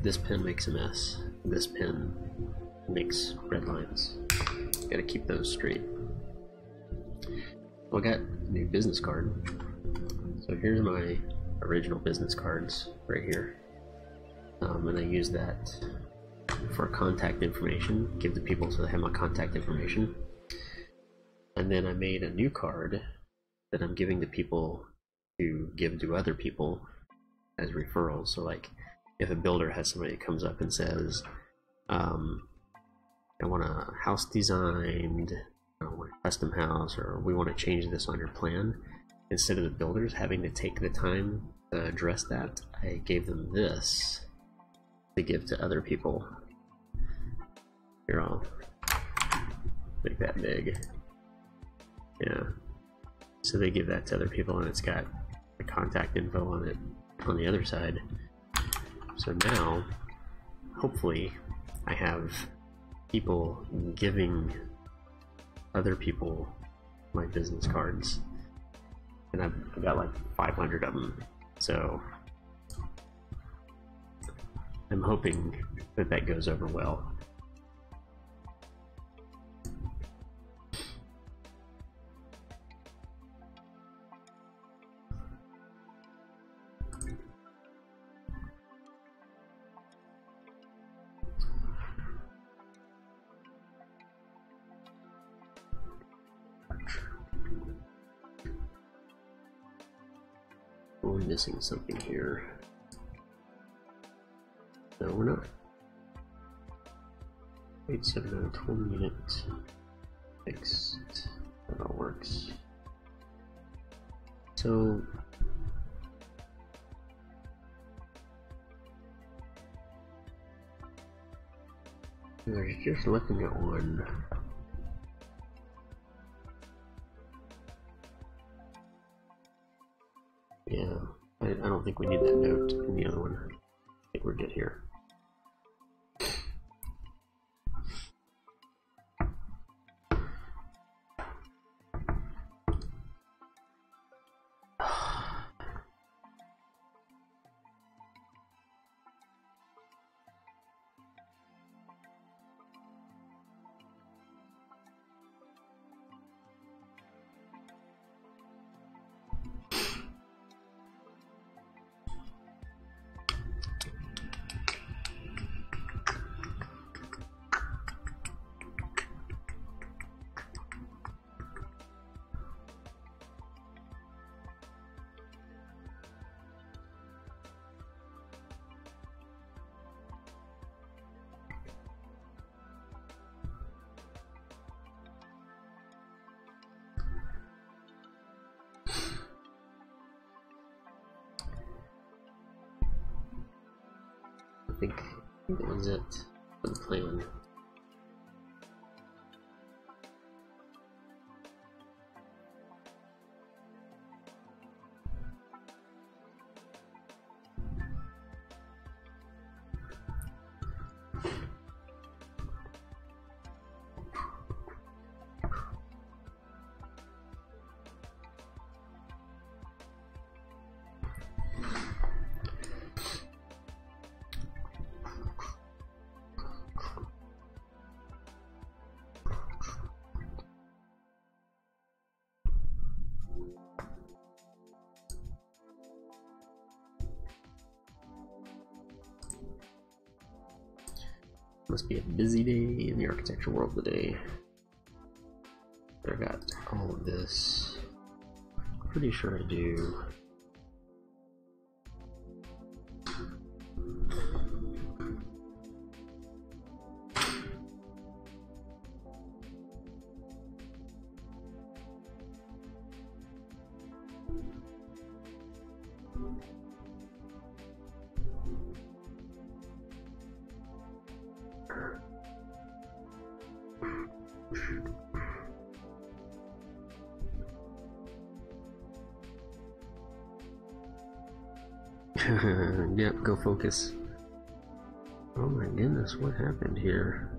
This pen makes a mess. This pen makes red lines. Gotta keep those straight. Well, I got a new business card. So here's my original business cards right here. And I use that for contact information, give the people so they have my contact information. And then I made a new card that I'm giving to people to give to other people as referrals. So like if a builder has somebody that comes up and says, I want a house designed, I want a custom house, or we want to change this on your plan, instead of the builders having to take the time to address that, I gave them this to give to other people. Here, I'll make that big. Yeah. So they give that to other people, and it's got the contact info on it on the other side. So now, hopefully, I have people giving other people my business cards, and I've got like 500 of them. So I'm hoping that that goes over well. We're missing something here. No, we're not. 879 20 unit fixed. That all works. So I was just looking at one. Yeah, I don't think we need that note in the other one. I think we're good here. I think that was it for the plan. Must be a busy day in the architecture world today. I got all of this. Pretty sure I do. Yep, go focus. Oh my goodness, what happened here?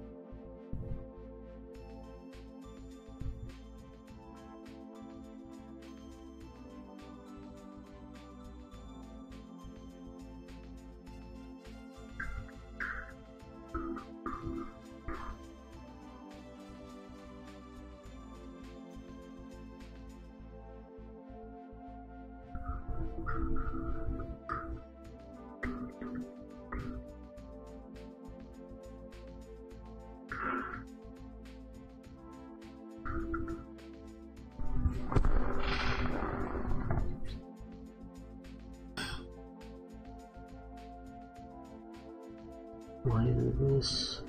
Why is this?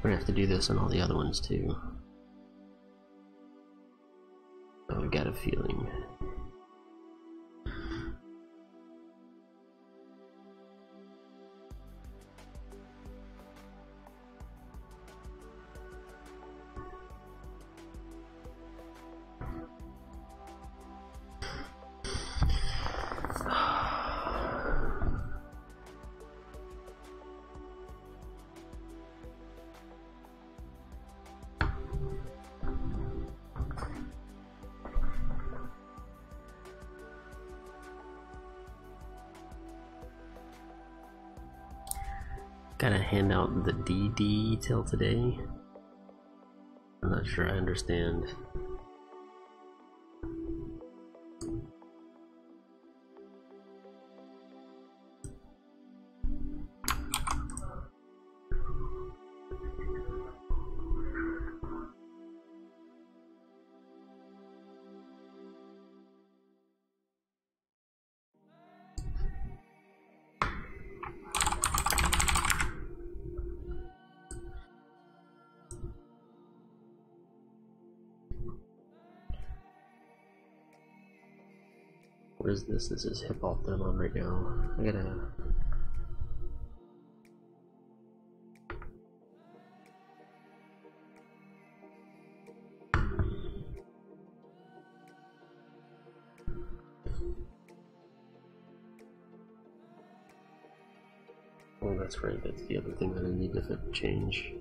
We're gonna have to do this on all the other ones too. Oh, I got a feeling. Gotta hand out the DD till today. I'm not sure I understand. What is this? This is hip hop that I'm on right now. I gotta Oh, that's right, that's the other thing that I need to change.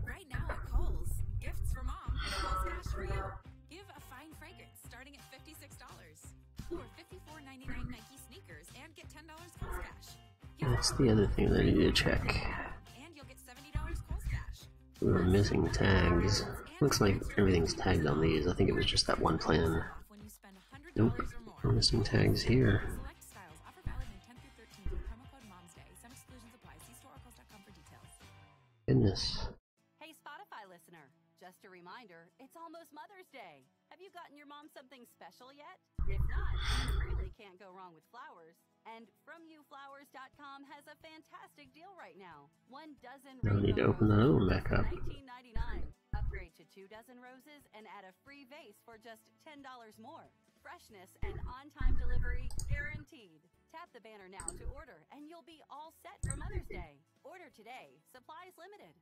Right now at Kohl's, gifts for mom, Kohl's Cash for you. Give a fine fragrance starting at $56. Or $54.99 Nike sneakers and get $10 Kohl's Cash. That's the other thing that I need to check. And you'll get $70 Kohl's Cash. We were missing tags. Looks like everything's tagged on these. I think it was just that one plan. When you spend $100 Nope, or more. we're missing tags here. Select styles. Offer valid May 10th through 13th with promo code Mom's Day. Some exclusions apply. See storearcos.com for details. Goodness. Hey, Spotify listener, just a reminder, it's almost Mother's Day. Have you gotten your mom something special yet? If not, you really can't go wrong with flowers. And FromYouFlowers.com has a fantastic deal right now. 1 dozen Now I need to rainbow open that roses other one back for up. $19.99. Upgrade to 2 dozen roses and add a free vase for just $10 more. Freshness and on-time delivery guaranteed. Tap the banner now to order, and you'll be all set for Mother's Day. Order today. Supplies limited.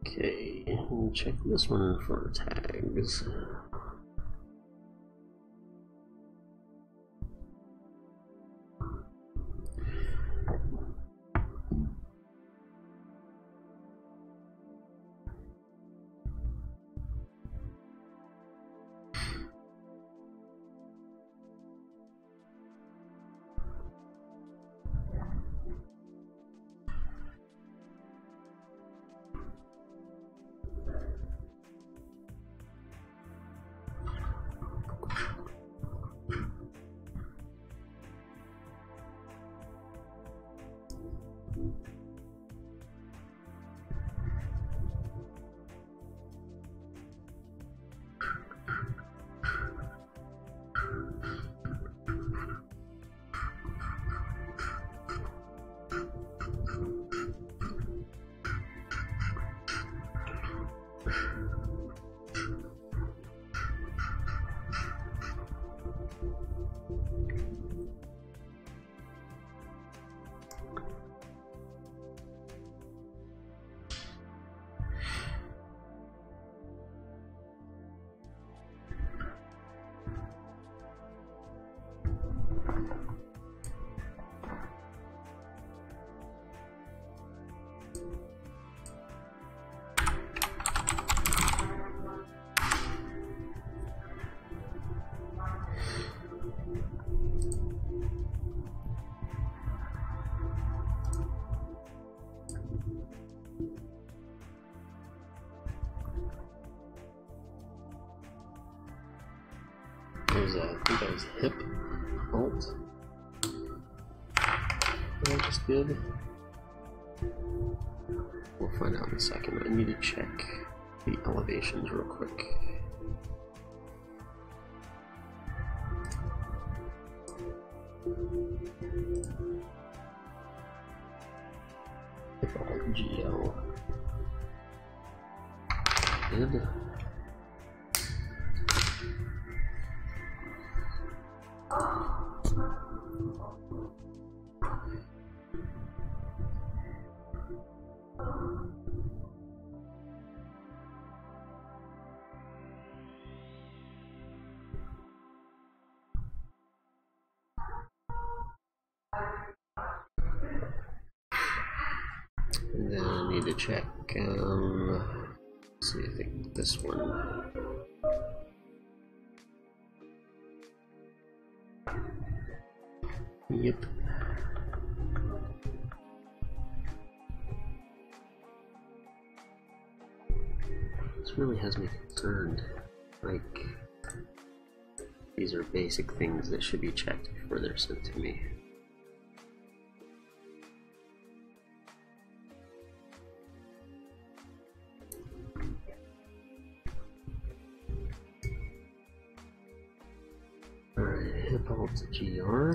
Okay, we'll check this one for tags. think that was hip alt. What I just did. We'll find out in a second. I need to check the elevations real quick. Hip alt GL. Good. And then I need to check, let's see, I think this one. Yep. This really has me concerned. Like, these are basic things that should be checked before they're sent to me. Alright, hip alt GR.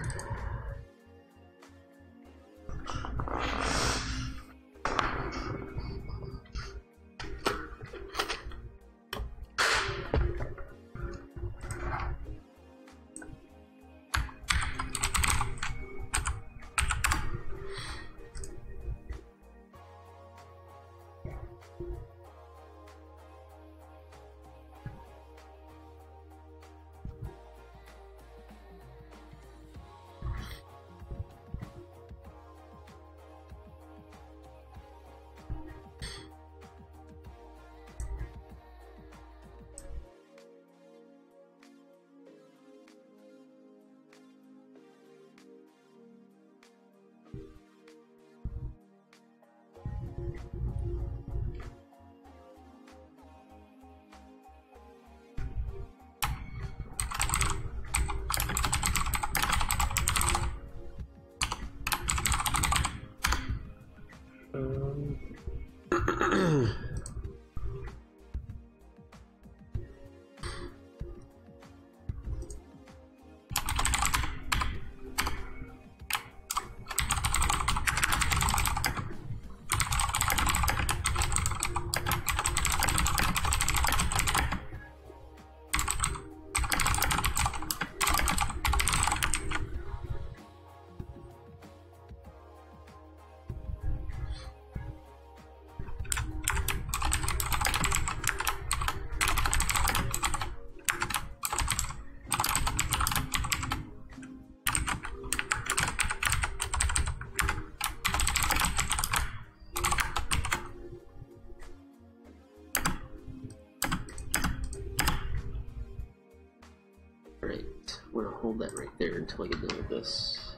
Right, I'm gonna hold that right there until I get done with this.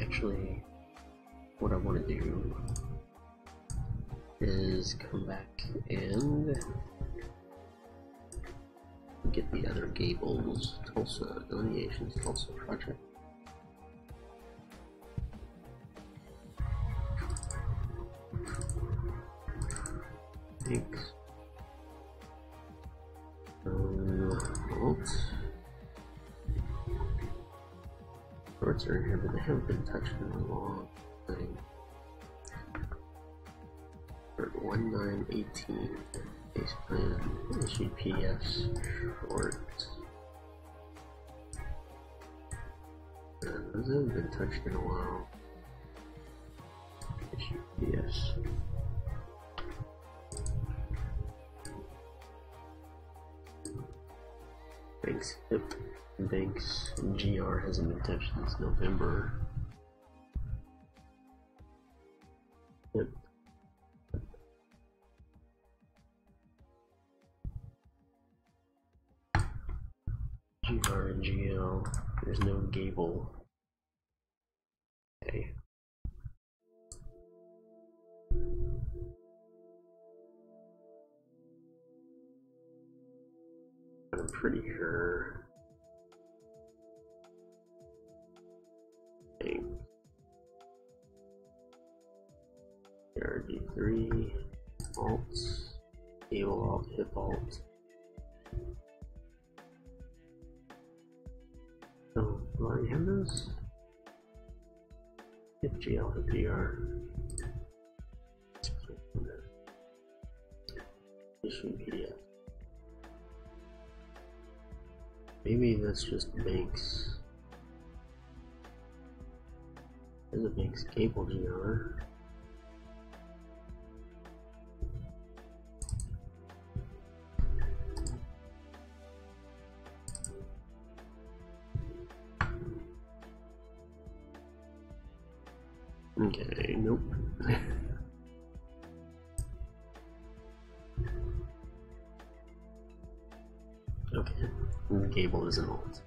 Actually, what I want to do is come back and get the other Gables Tulsa Delineations Tulsa project. Thanks. Alt. Shorts are in here, but they haven't been touched in a long time. 1918 base plan issued PDFs short. Those haven't been touched in a while. Issued PDFs. Banks hip. Banks GR hasn't been touched since November. Yep. GR and GL. There's no Gable. Okay. I'm pretty sure. RG3, alt, cable alt, hip alt. Oh, do I already have those? Hip GL, hip GR. Issue PDF. Maybe that's just Banks. There's a Banks cable GR. Okay, nope. Okay, and the cable is an alt.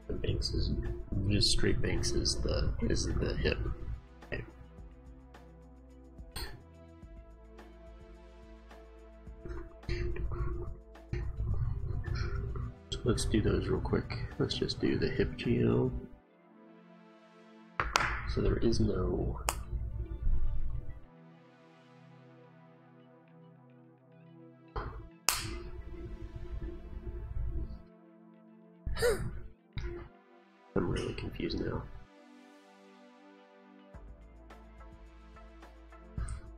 The Banks is just straight Banks is the hip. Okay. So let's do those real quick. Let's just do the hip GL. So there is no I'm really confused now.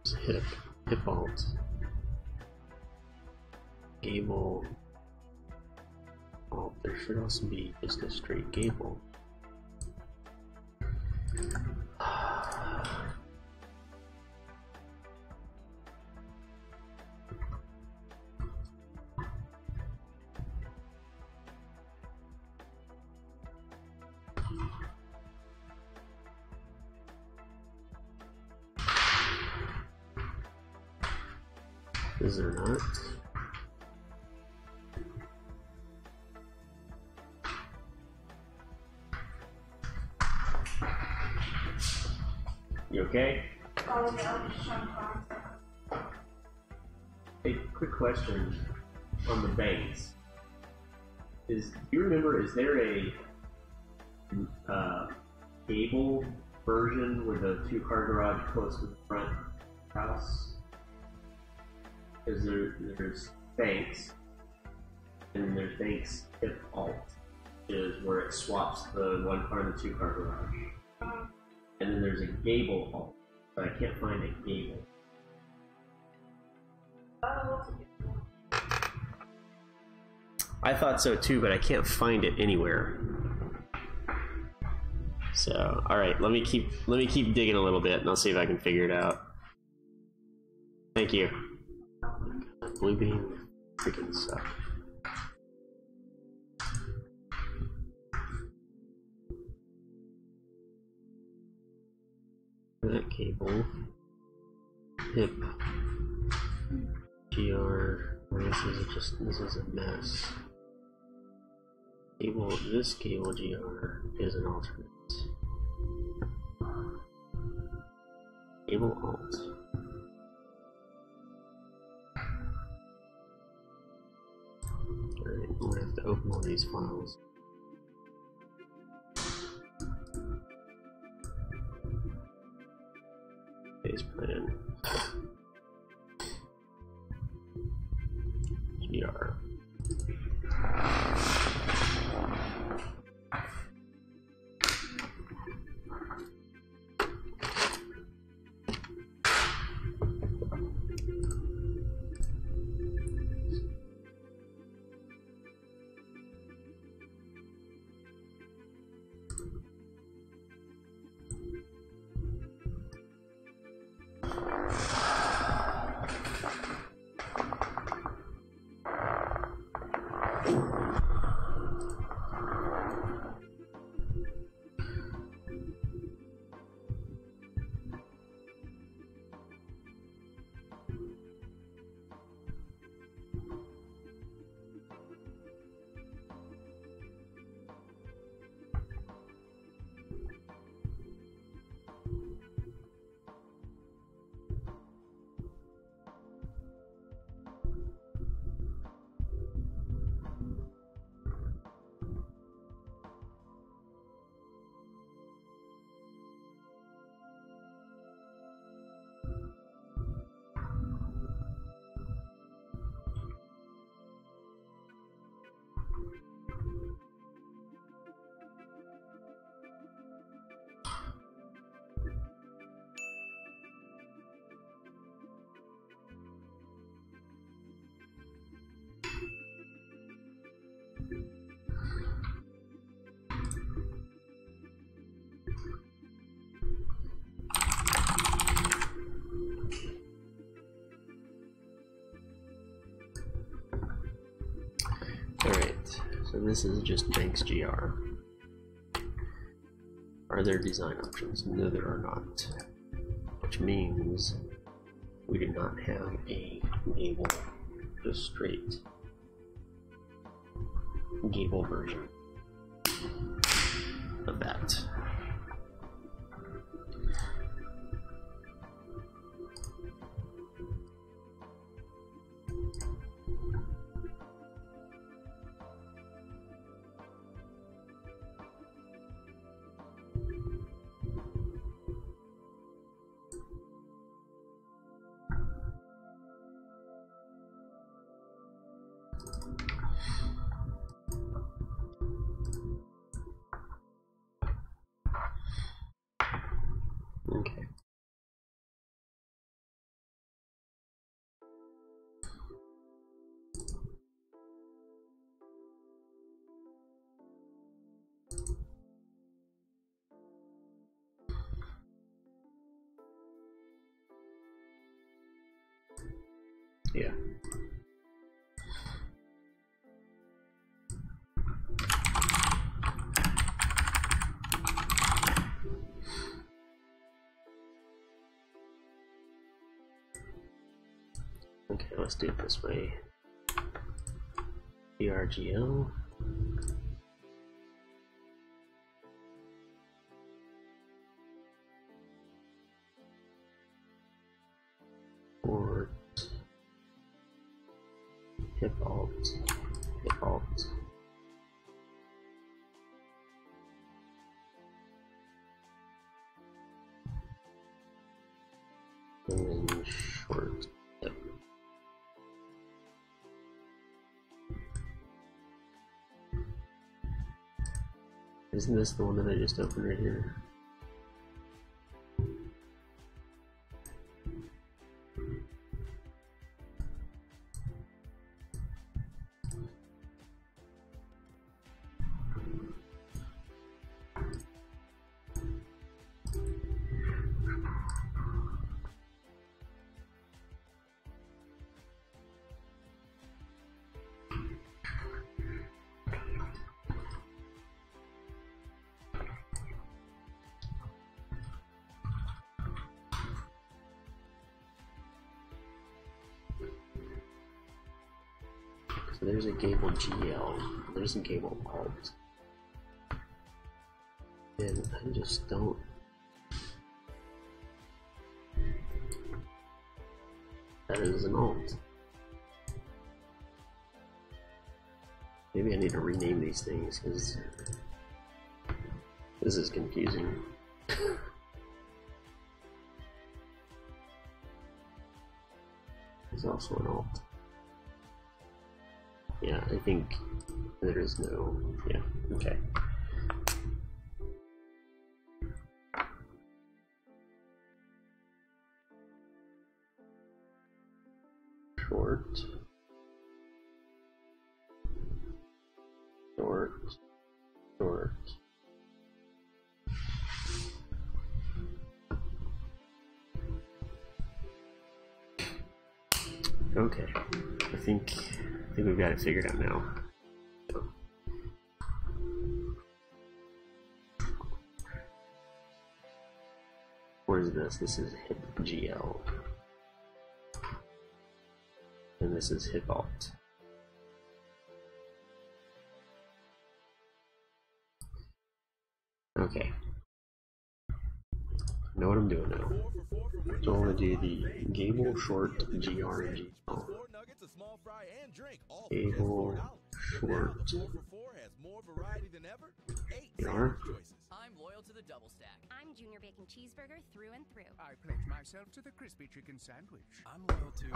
It's hip alt, gable alt. There should also be just a straight gable. Is there not? You okay? Hey, quick question on the Banks. Do you remember, is there a cable version with a two-car garage close to the front house? Because there's Banks, and there's Banks hip alt, is where it swaps the one car and the two car garage. And then there's a gable alt, but I can't find a gable. I thought so too, but I can't find it anywhere. So, all right, let me keep digging a little bit, and I'll see if I can figure it out. Thank you. Bluebeam freaking suck. That cable, hip, GR. This is a mess. This cable GR is an alternate. Cable alt. Alright, I'm gonna have to open all these files. Base plan. GR. Alright, so this is just Banks GR. Are there design options? No, there are not. Which means we do not have a gable, just straight gable version of that. Okay. Yeah. Okay, let's do it this way. BRGL. Or hip alt. Hip alt. And then short. Yep. Isn't this the one that I just opened right here? So there's a gable GL, there's a gable alt, and I just don't. That is an alt. Maybe I need to rename these things because this is confusing. There's also an alt. Yeah, I think there is no. Yeah, okay. Short. Short. Short. Okay, I think we've got it figured out now. What is this? This is hip GL. And this is hip alt. Okay. Know what I'm doing now. So I'm gonna do the gable short GR and GL. Gable short GR. I'm loyal to the double stack. I'm Junior Bacon Cheeseburger through and through. I pledge myself to the crispy chicken sandwich. I'm loyal to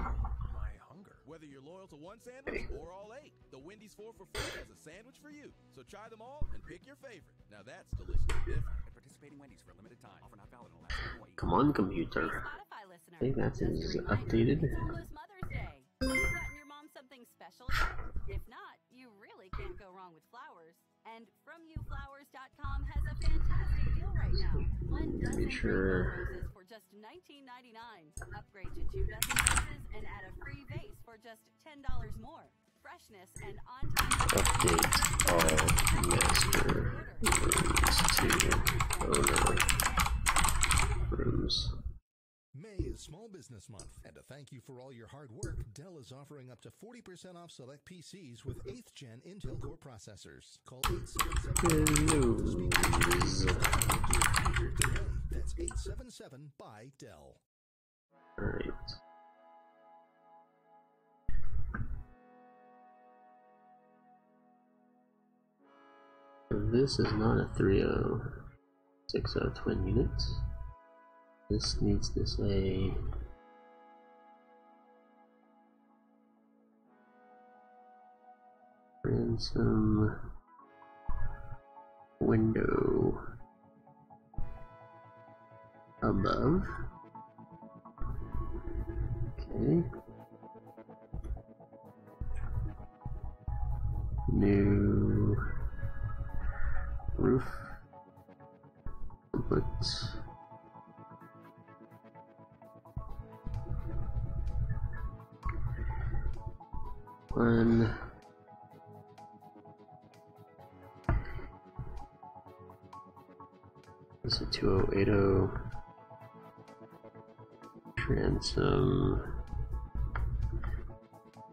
my hunger. Whether you're loyal to one sandwich or all 8, the Wendy's 4 for $4 has a sandwich for you. So try them all and pick your favorite. Now that's deliciously different. At participating Wendy's for a limited time. Offer not valid in Alaska and Hawaii. Come on, computer. Spotify listener. I think that is Just a reminder, updated. it's almost Mother's Day. Have you gotten your mom something special yet? If not, you really can't can't go wrong with flowers. And FromYouFlowers.com has a fantastic deal right now. 1 dozen roses for just $19.99. Upgrade to 2 dozen roses and add a free vase for just $10 more. Freshness and on-time Update all master rooms to owner rooms. May is Small Business Month, and to thank you for all your hard work, Dell is offering up to 40% off select PCs with 8th Gen Intel Core processors. Call 877 That's 877 by Dell. Alright. This is not a 3060 twin unit. This needs to say ransom window above. Okay. New roof. Put one. This is 2080 transom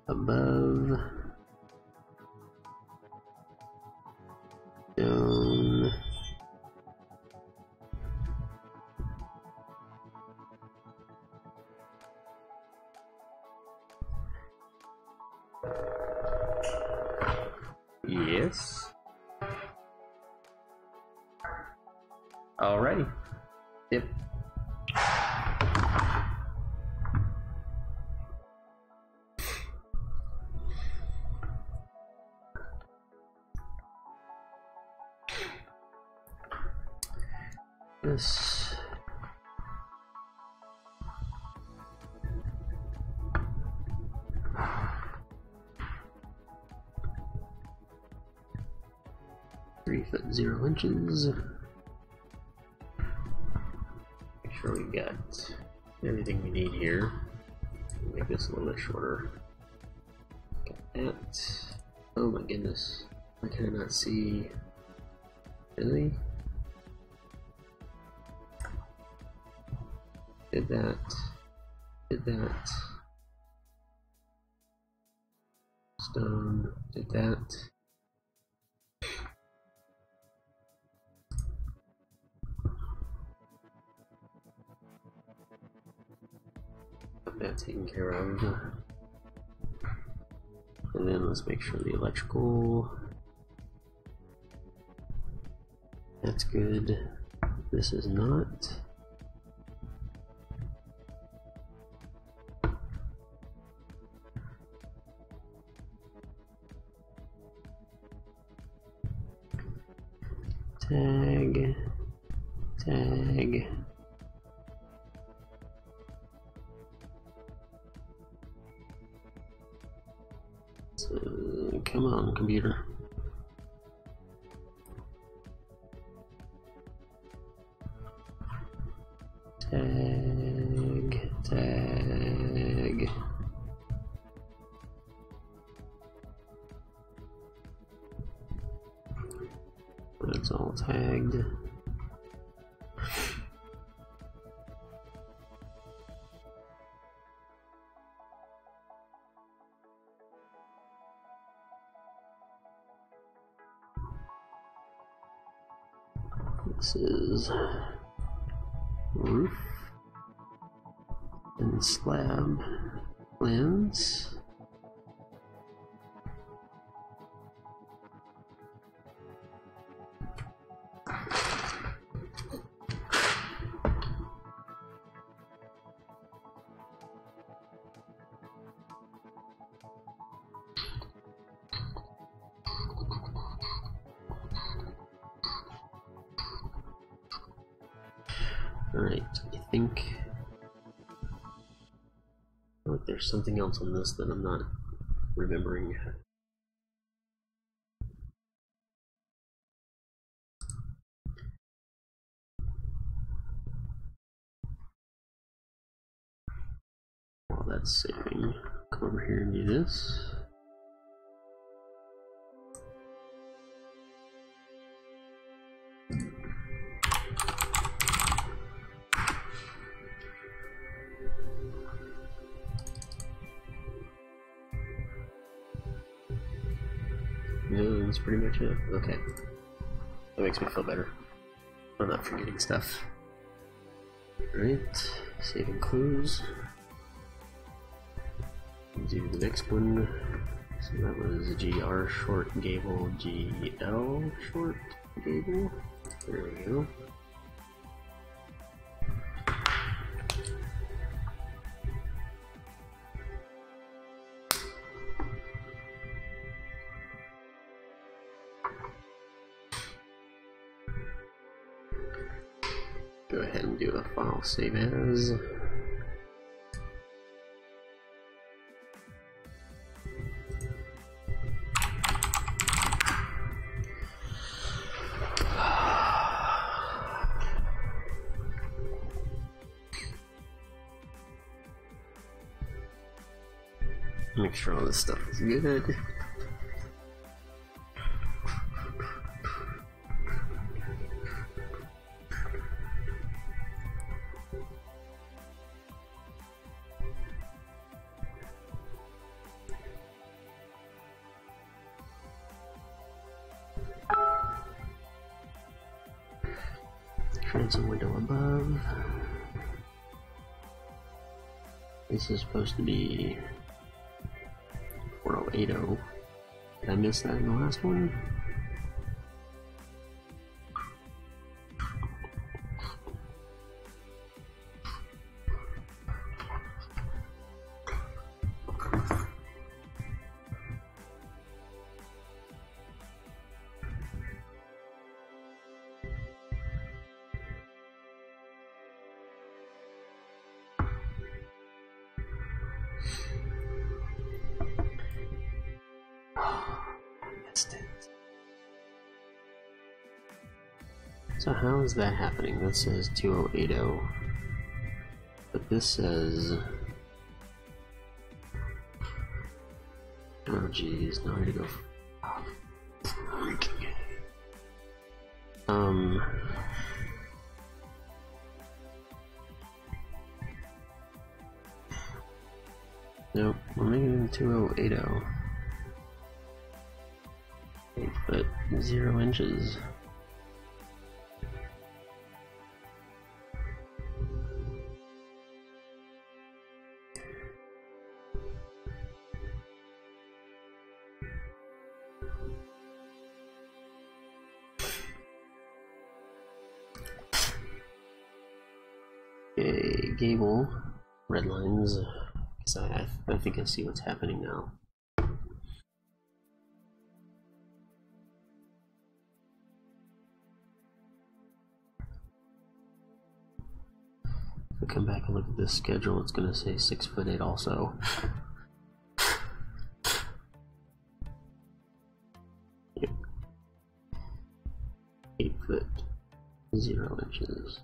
above down yes. Alrighty. Yep. This 3 foot 0 inches. Make sure we got everything we need here. Make this a little bit shorter. Got that. Oh my goodness. I cannot see. Really? Did that. Did that. Stone. Did that. Got that taken care of. And then let's make sure the electrical. That's good. This is not. Tag. Tag. So, come on, computer. Tag, tag. It's all tagged. This is roof and slab plans. Alright, I think there's something else on this that I'm not remembering. while that's saving, come over here and do this. No, that's pretty much it. Okay. That makes me feel better. I'm not forgetting stuff. Alright, saving clues. Do the next one. So that was GR short gable, GL short gable. There we go. Go ahead and do a file save as. Make sure all this stuff is good. Transom window above. This is supposed to be 4080. Did I miss that in the last one? So how is that happening? That says 2080, but this says, oh geez, now I gotta go. Nope, we're making it 2080. 8 foot 0 inches. Okay, gable, red lines, because I think I see what's happening now. If I come back and look at this schedule, it's going to say 6'8" also. Yep. 8 foot 0 inches.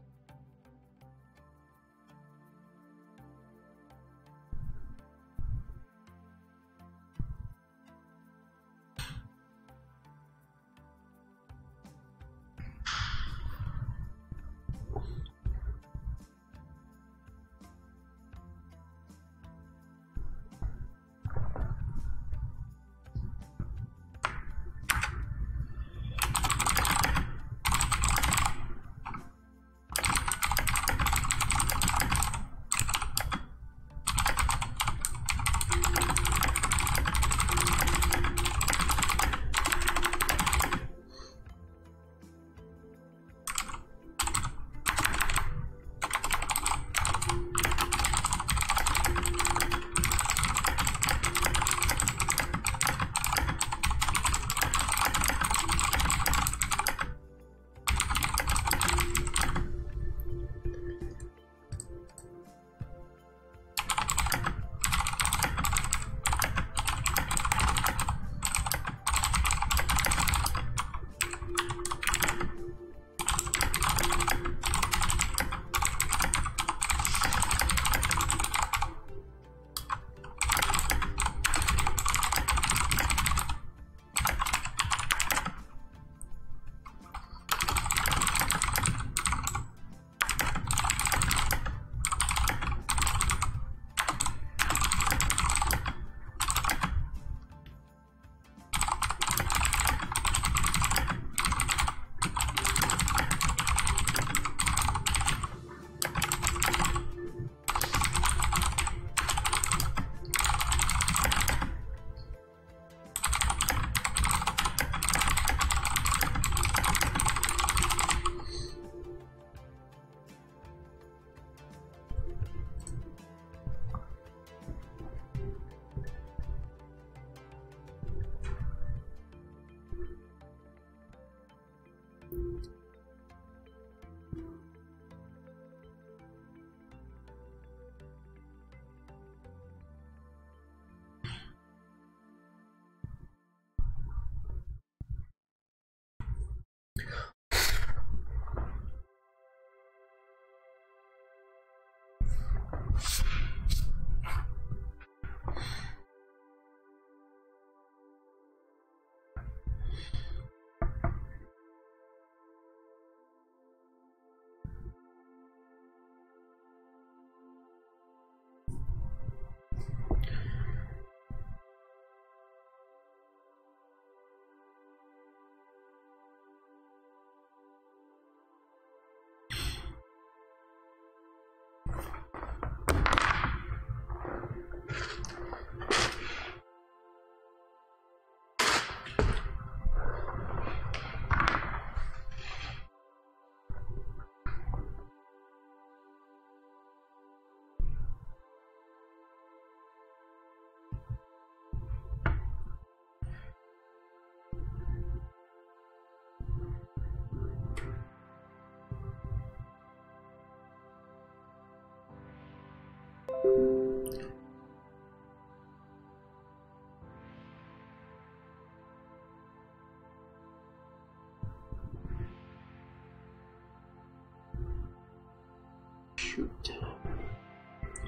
Shoot.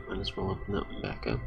Might as well open that one back up.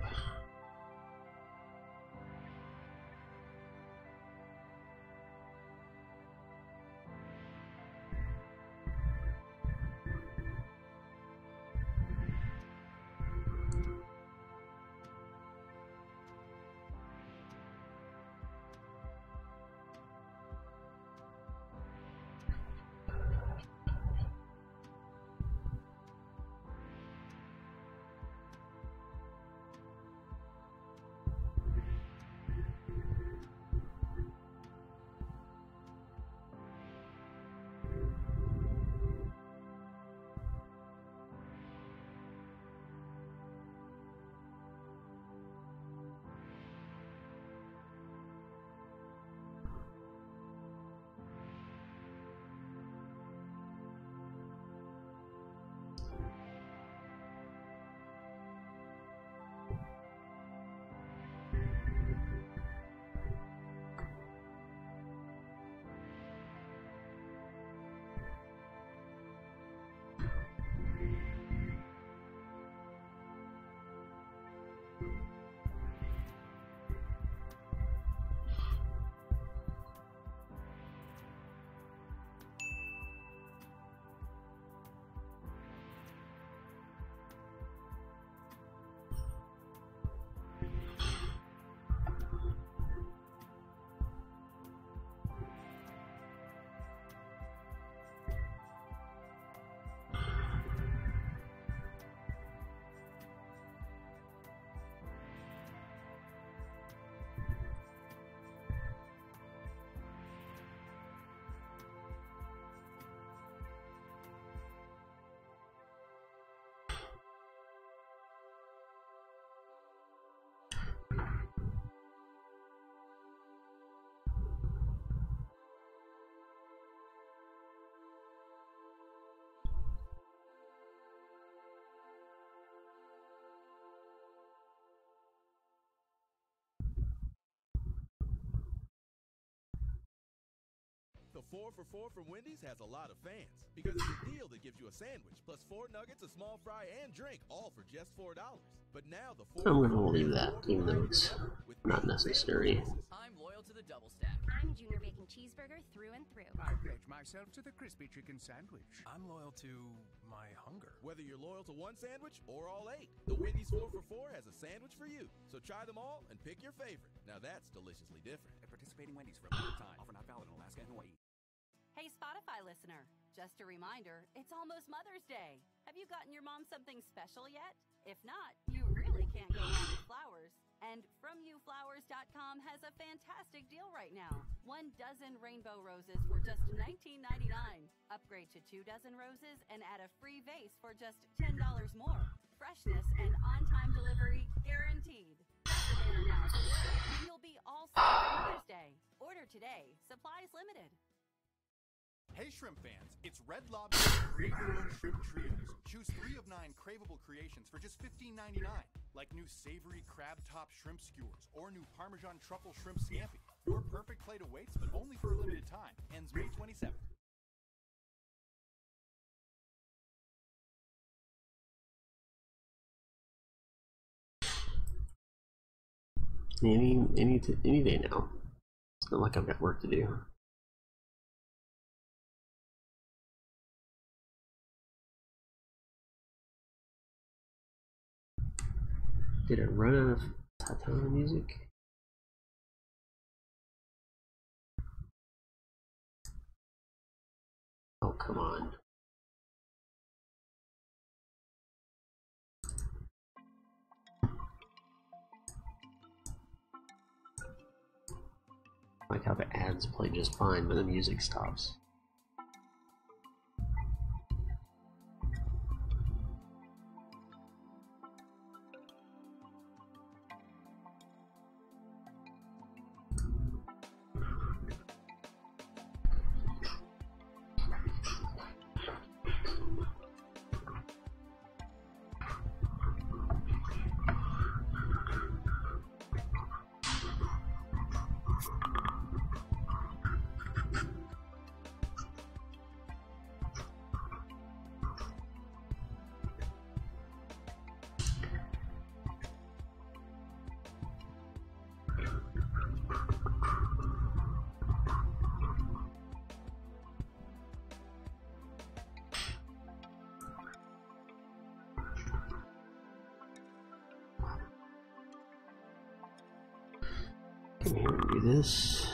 The 4 for $4 from Wendy's has a lot of fans because it's a deal that gives you a sandwich plus 4 nuggets, a small fry, and drink, all for just $4. But now the 4 I'm gonna leave that, even though it's not necessary. I'm loyal to the double stack. I'm Junior Bacon Cheeseburger through and through. I pledge myself to the crispy chicken sandwich. I'm loyal to my hunger. Whether you're loyal to one sandwich or all 8, the Wendy's 4 for $4 has a sandwich for you. So try them all and pick your favorite. Now that's deliciously different. At participating Wendy's for a limited time. Offer not valid in Alaska and Hawaii. Hey, Spotify listener, just a reminder, it's almost Mother's Day. Have you gotten your mom something special yet? If not, you really can't go wrong with flowers. And FromYouFlowers.com has a fantastic deal right now. 1 dozen rainbow roses for just $19.99. Upgrade to 2 dozen roses and add a free vase for just $10 more. Freshness and on-time delivery guaranteed. Tap the banner now to order, and you'll be all set for Mother's Day. Order today. Supplies limited. Hey shrimp fans, it's Red Lobster Create Your Own Shrimp Trios. Choose 3 of 9 craveable creations for just $15.99, like new savory crab top shrimp skewers or new Parmesan truffle shrimp scampi. Your perfect plate awaits, but only for a limited time. Ends May 27th. Any day now. It's not like I've got work to do. Did it run out of Tatana music? Oh, come on. I like how the ads play just fine, but the music stops. Come here and do this.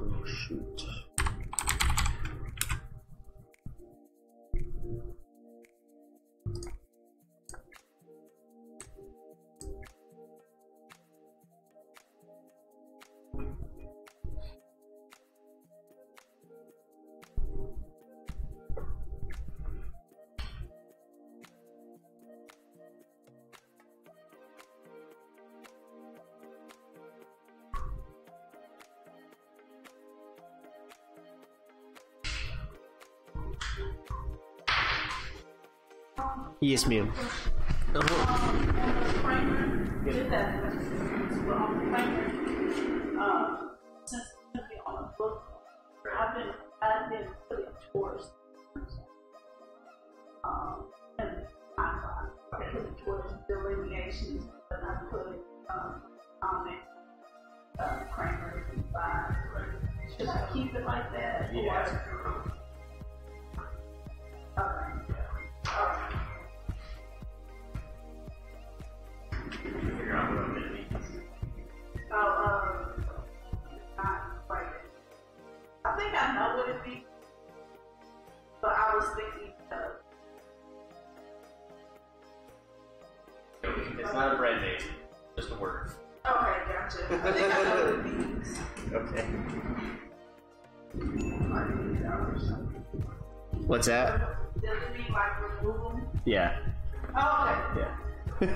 Oh shoot. Yes, ma'am. I've been putting towards and I put towards delineations, but I put on it Kramer and 5. Should I keep it like that? Yeah. Okay. Okay. Figure out what I'm gonna need. Not quite. I think I know what it means, but I was thinking It's not a brand name, just a word. okay, gotcha. I think I know what it means. Okay. What's that? Does it mean like remove them? Yeah. Oh, okay. Yeah.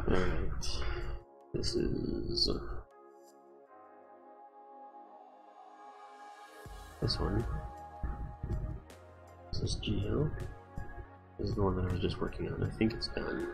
Alright, this is this one. This is Geo. This is the one that I was just working on. I think it's done.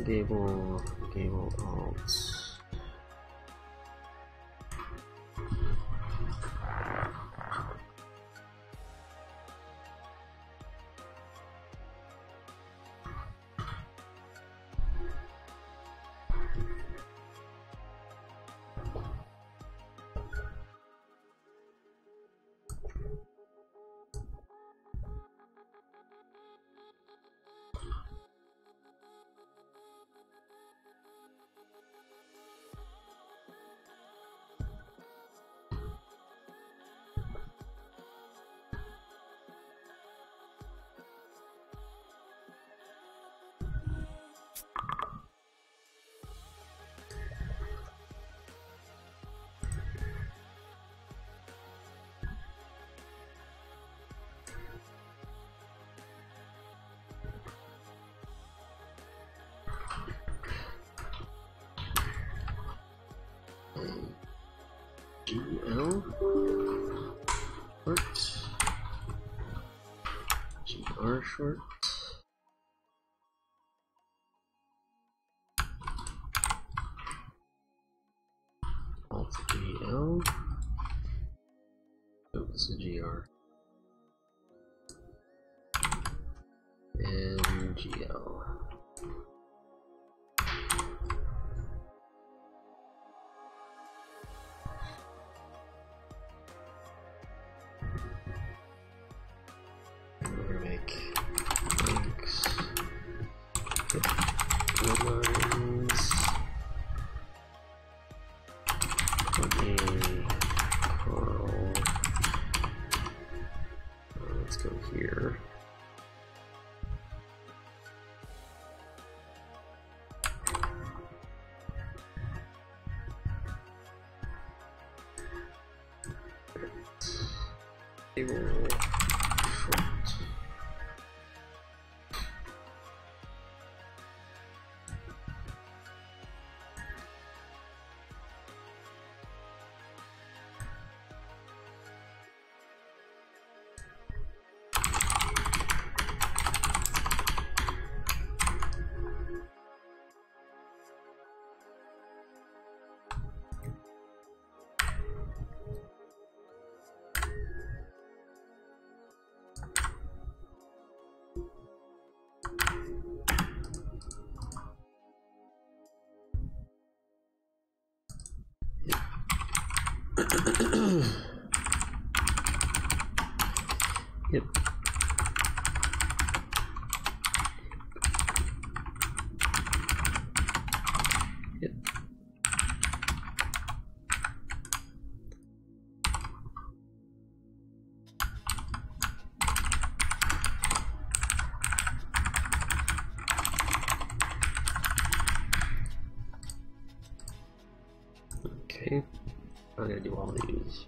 Gable alt. GL short, GR short, alt GL, oh, this is GR, and GL. Let's go here. Table short. Yep. Yep. Okay, I gotta do all these.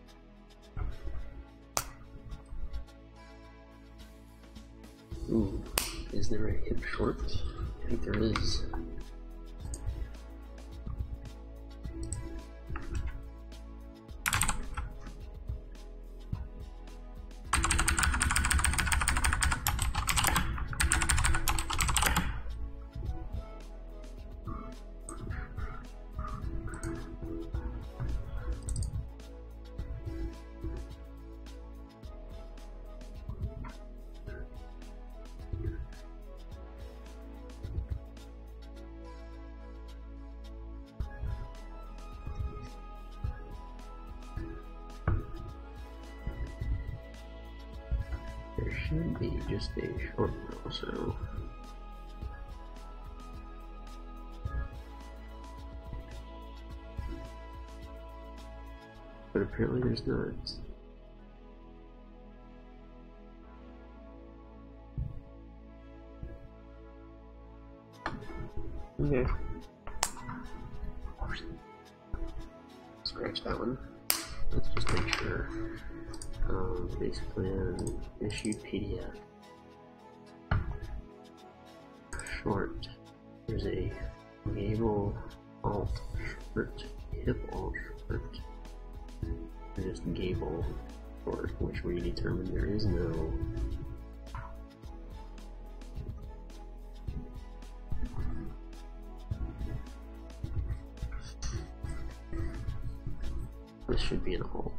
Ooh, is there a hip short? I think there is. There should be just a short now, so. But apparently there's not. Okay. Scratch that one. Let's just make sure. Basic plan, issued PDF. Short. There's a gable alt short, hip alt short. Or just gable short, which we determined there is no. This should be an alt.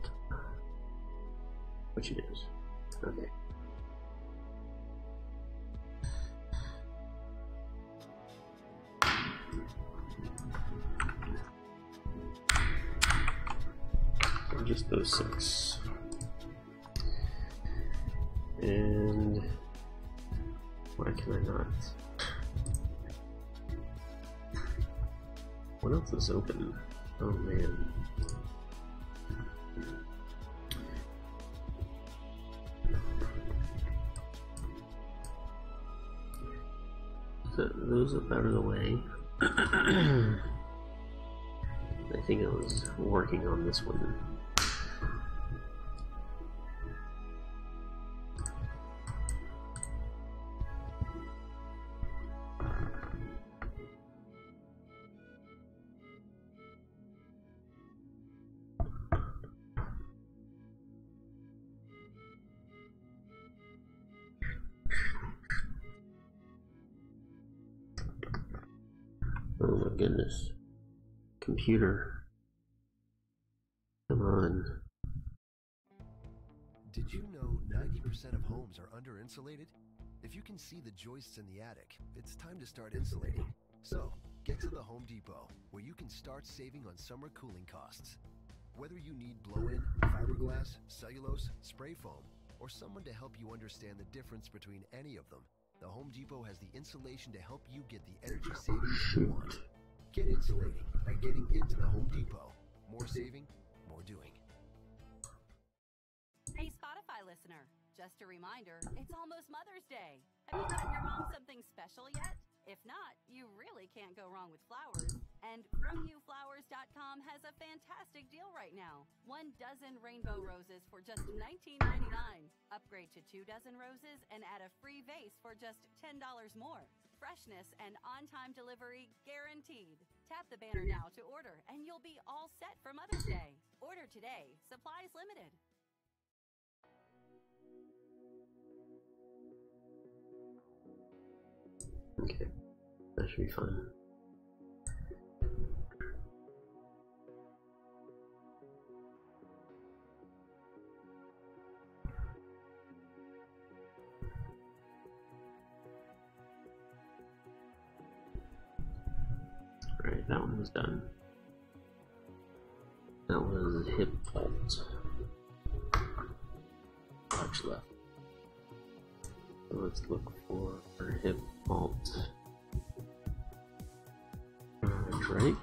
Which it is. Okay. So just those 6. And why can I not? What else is open? Oh man. Those up out of the way. I think I was working on this one. Oh my goodness. Computer. Come on. Did you know 90% of homes are under-insulated? If you can see the joists in the attic, it's time to start insulating. So, get to the Home Depot, where you can start saving on summer cooling costs. Whether you need blow-in, fiberglass, cellulose, spray foam, or someone to help you understand the difference between any of them, the Home Depot has the insulation to help you get the energy savings you want. Get insulating by getting into the Home Depot. More saving, more doing. Hey Spotify listener, just a reminder, it's almost Mother's Day. Have you gotten your mom something special yet? If not, you really can't go wrong with flowers. And FromYouFlowers.com has a fantastic deal right now. 1 dozen rainbow roses for just $19.99. Upgrade to 2 dozen roses and add a free vase for just $10 more. Freshness and on-time delivery guaranteed. Tap the banner now to order and you'll be all set for Mother's Day. Order today. Supplies limited. Okay, that should be fun. Alright, that one was done. That was hip alt. Watch left. So let's look for hip alt. Right.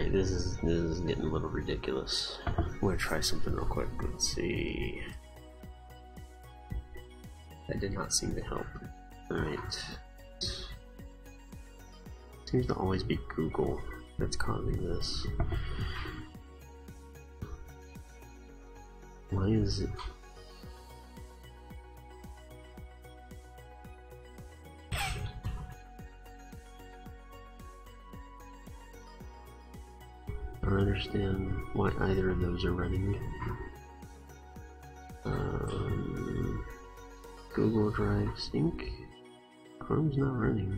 Alright, this is getting a little ridiculous. I'm gonna try something real quick. Let's see. That did not seem to help. Alright. Seems to always be Google that's causing this. Why is it? I don't understand why either of those are running. Google Drive Sync? Chrome's not running.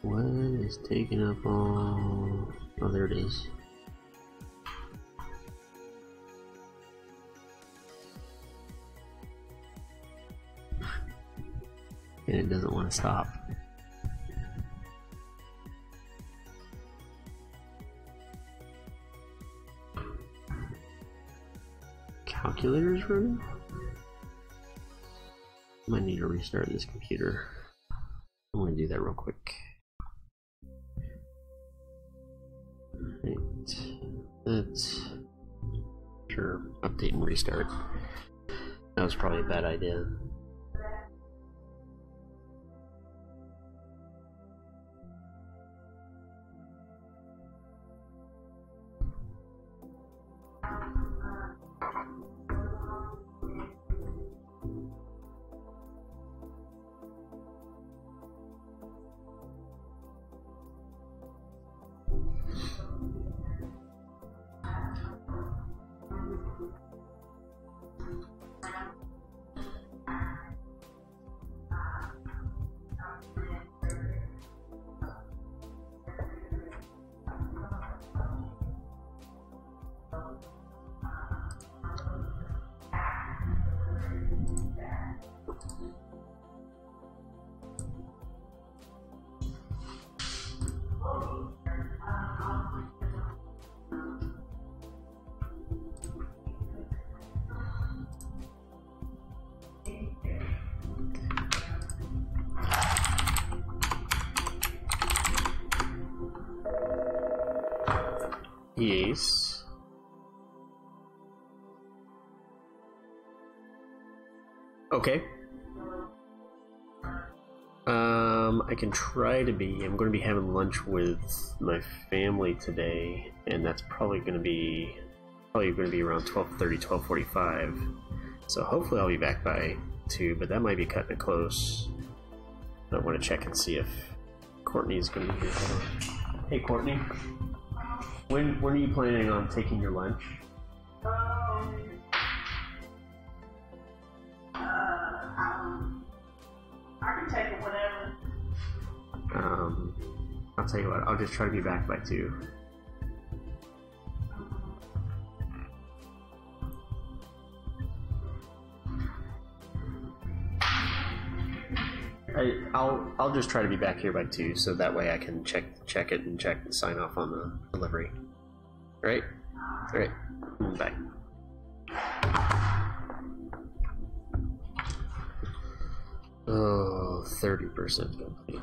What is taking up all... Oh, there it is. And it doesn't want to stop. Calculator's running? Might need to restart this computer. I'm gonna do that real quick. Right. That's sure. Update and restart. That was probably a bad idea. Yes. Okay. I can try to be. I'm going to be having lunch with my family today, and that's probably going to be around 12:30, 12:45. So hopefully I'll be back by 2, but that might be cutting it close. I want to check and see if Courtney's going to be here. Hold on. Hey, Courtney. When are you planning on taking your lunch? I can take it whenever. I'll tell you what, I'll just try to be back by 2. I'll just try to be back here by 2, so that way I can check it and sign off on the delivery. Alright? Alright. Bye. Oh, 30% complete.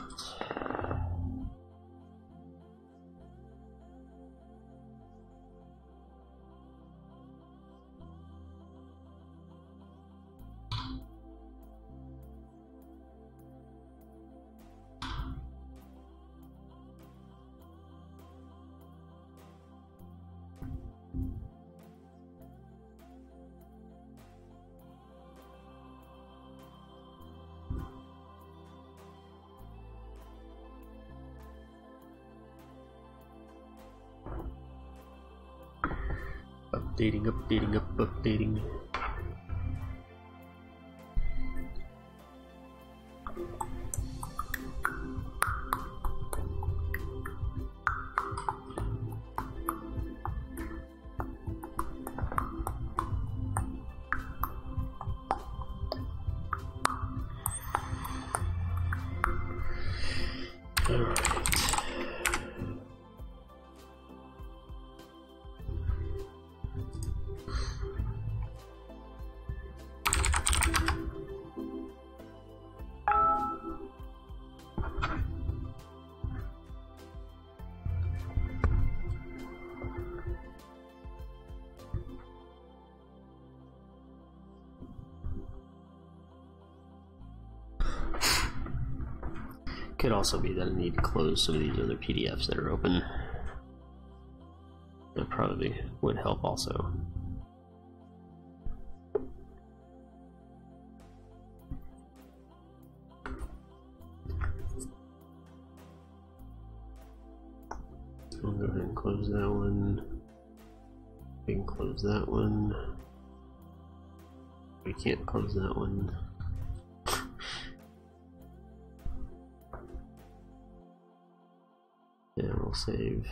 Updating. Could also be that I need to close some of these other PDFs that are open. That probably would help also. I'll go ahead and close that one. We can close that one. We can't close that one. Yeah, we'll save.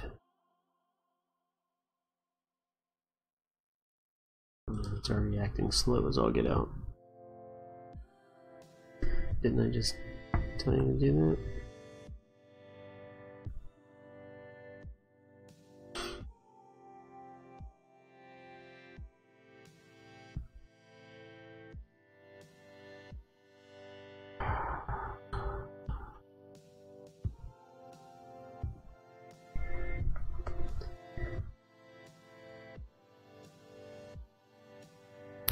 It's already acting slow as all get out. Didn't I just tell you to do that?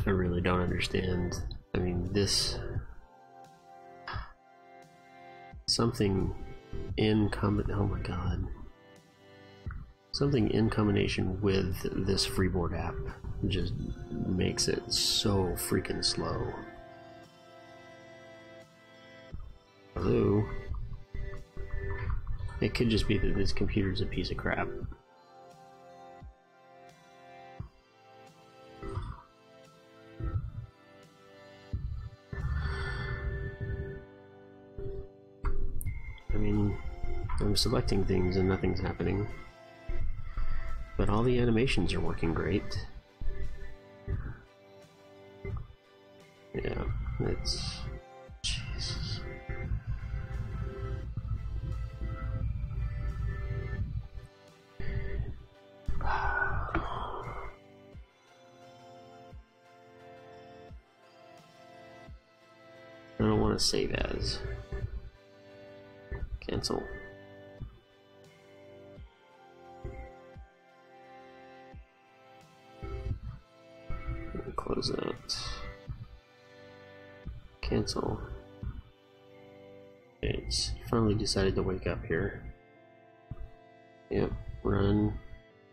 I really don't understand. I mean, this... Something in oh my god. Something in combination with this Freeboard app just makes it so freaking slow. Hello? It could just be that this computer's a piece of crap. I mean, I'm selecting things and nothing's happening. But all the animations are working great. Yeah, it's... Jesus. I don't want to save as. Cancel. Close that. Cancel. It's finally decided to wake up here. Yep, run.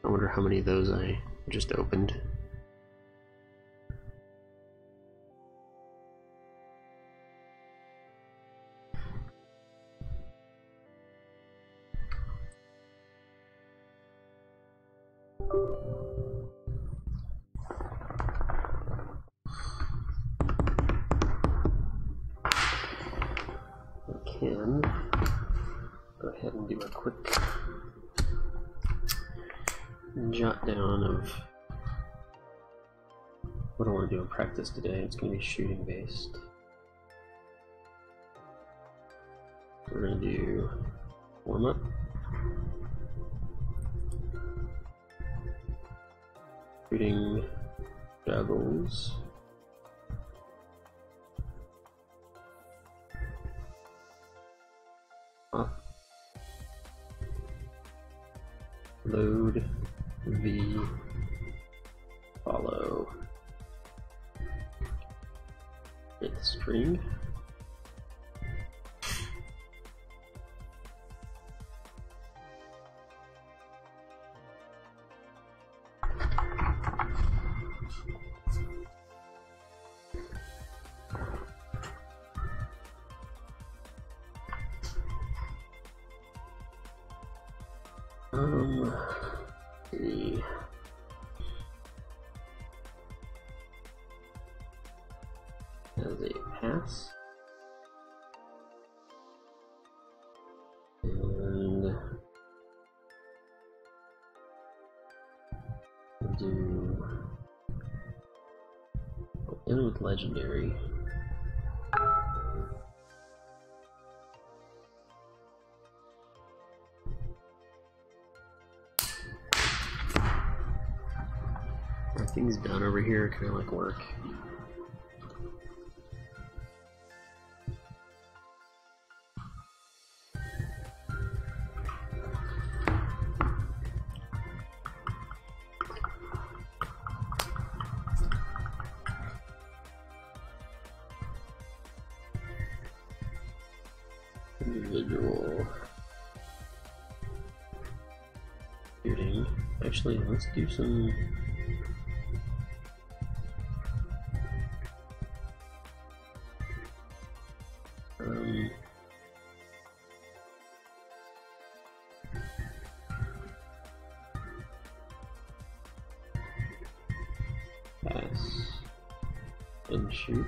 I wonder how many of those I just opened. Can go ahead and do a quick jot down of what I want to do in practice today. It's going to be shooting based. We're going to do warm up, shooting goggles, load, V, follow, hit string, see. As a pass, and do end with legendary. Everything's done over here, kind of like work. Individual. Actually, let's do some. Pass and shoot.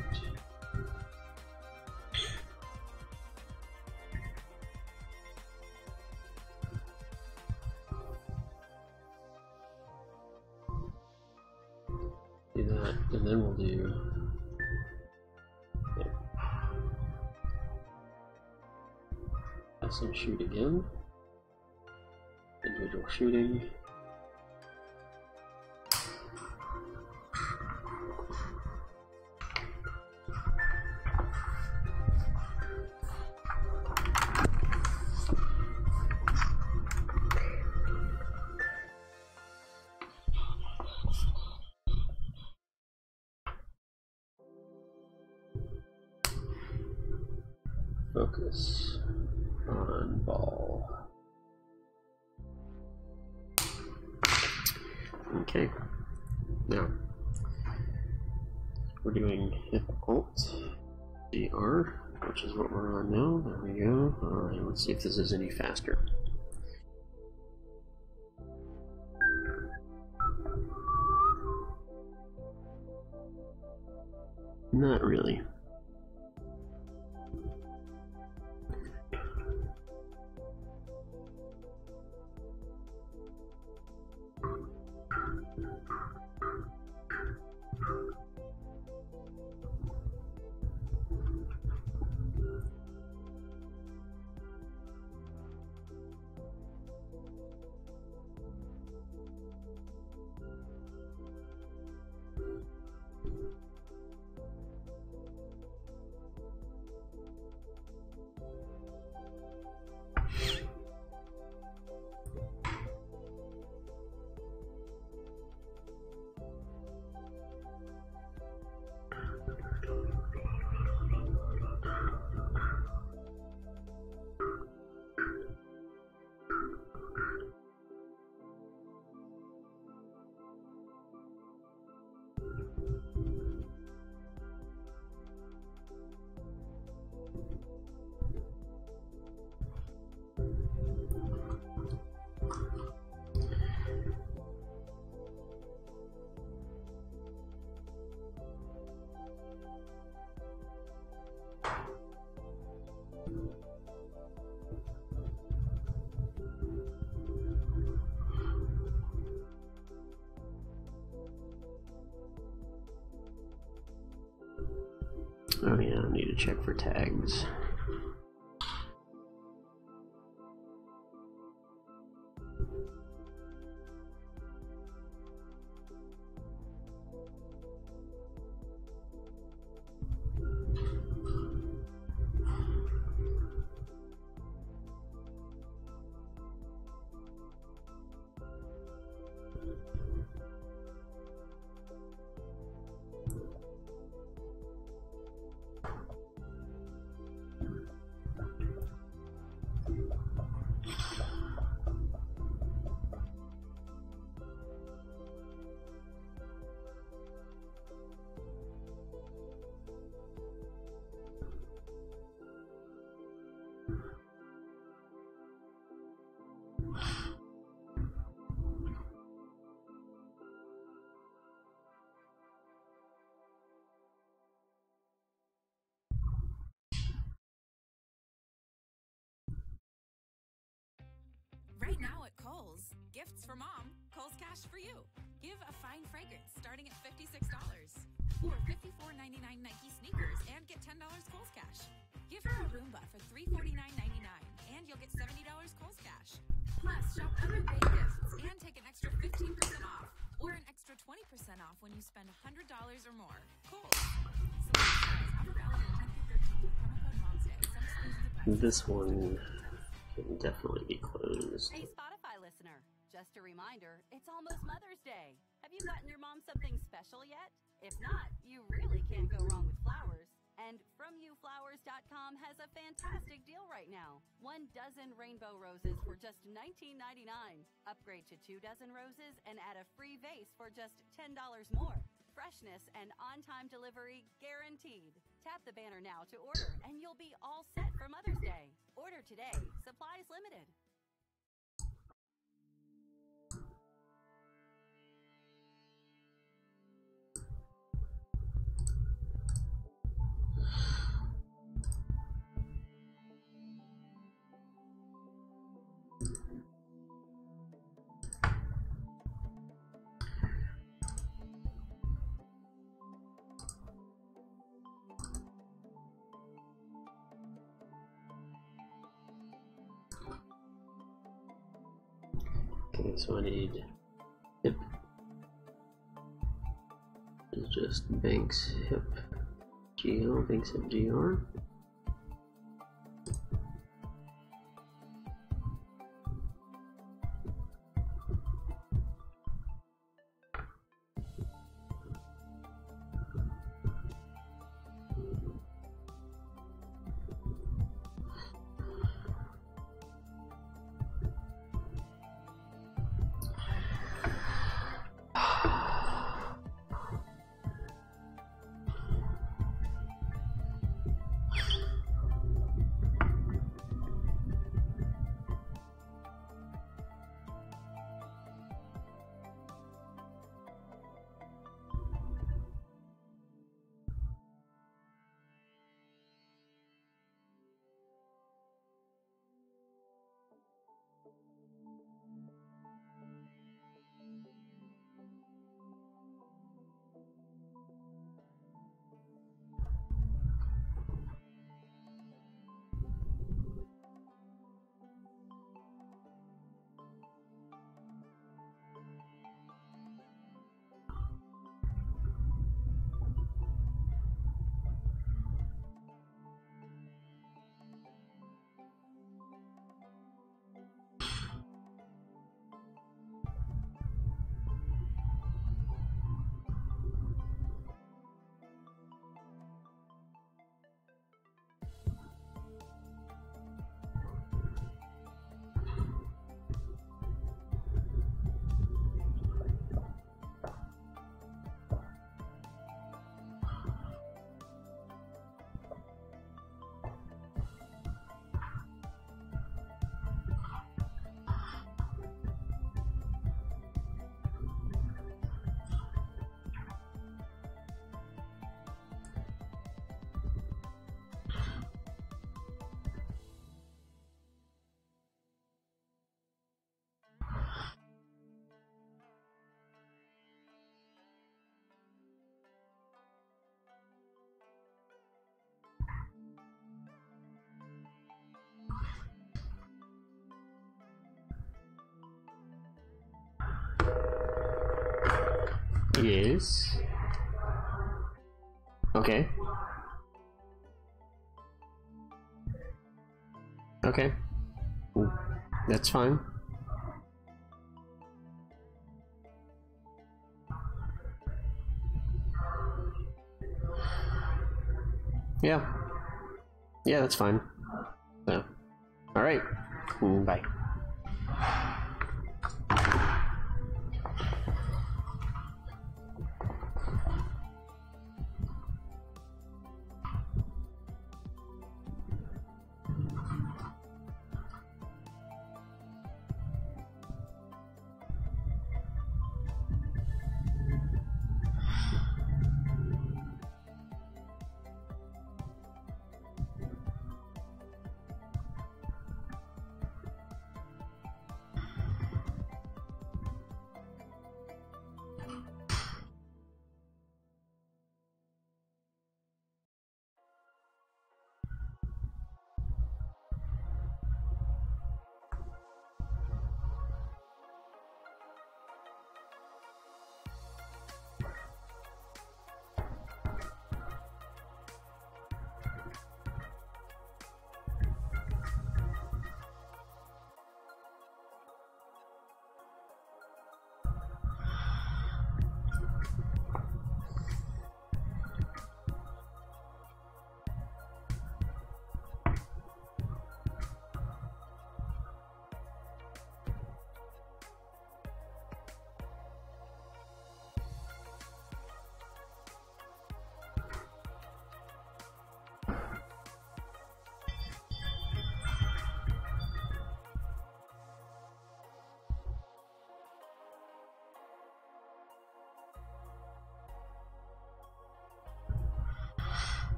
Do that, and then we'll do. Yeah. Pass and shoot again. Individual shooting. Focus on ball. Okay, now we're doing hit Alt CR, which is what we're on now. There we go. Alright, let's see if this is any faster. Not really. Oh yeah, I need to check for tags. Right now at Kohl's, gifts for mom, Kohl's cash for you. Give a fine fragrance starting at $56. Or $54.99 Nike sneakers and get $10 Kohl's cash. Give her a Roomba for $349.99 and you'll get $70 Kohl's cash. Plus, shop other Bay gifts and take an extra 15% off or an extra 20% off when you spend $100 or more. Kohl's. Select styles, offer valid on 10-13 with promo code MOMSDAY. Some exclusions apply. This one can definitely be closed. Hey, Spotify listener, just a reminder, it's almost Mother's Day. Have you gotten your mom something special yet? If not, you really can't go wrong with flowers. And FromYouFlowers.com has a fantastic deal right now. 1 dozen rainbow roses for just $19.99. Upgrade to 2 dozen roses and add a free vase for just $10 more. Freshness and on-time delivery guaranteed. Tap the banner now to order, and you'll be all set for Mother's Day. Order today. Supplies limited. Okay, so I need hip. It's just Banks hip GR, Banks hip GR. Yes. Okay. Okay. That's fine. Yeah. Yeah, that's fine. So, all right. Bye.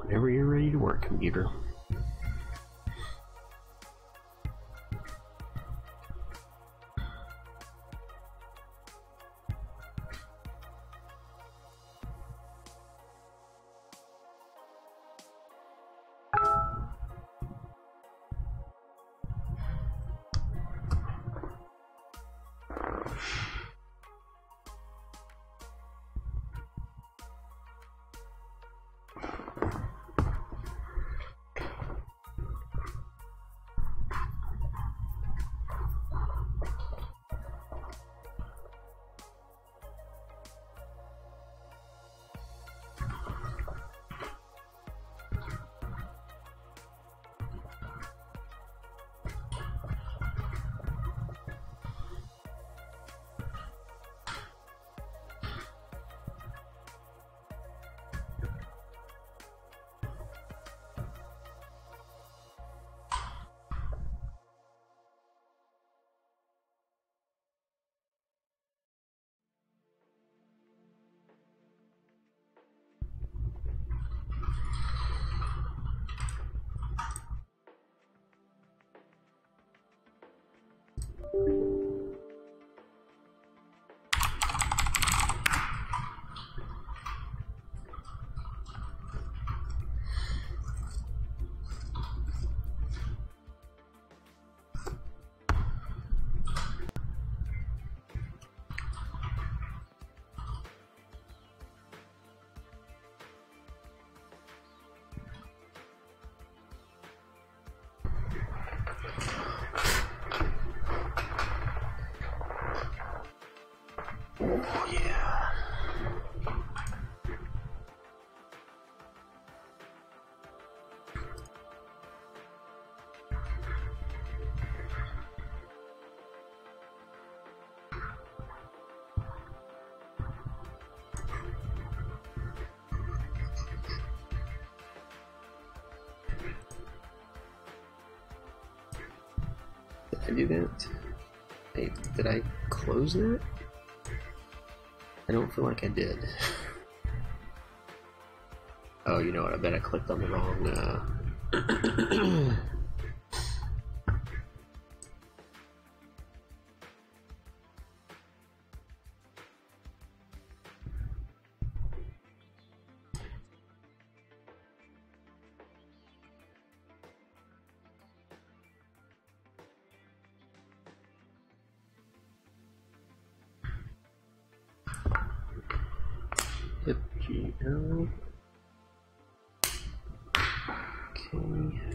Whenever you're ready to work, computer. Oh, yeah. Did I do that? Hey, did I close that? I don't feel like I did. Oh, you know what? I bet I clicked on the wrong, FGL. Okay.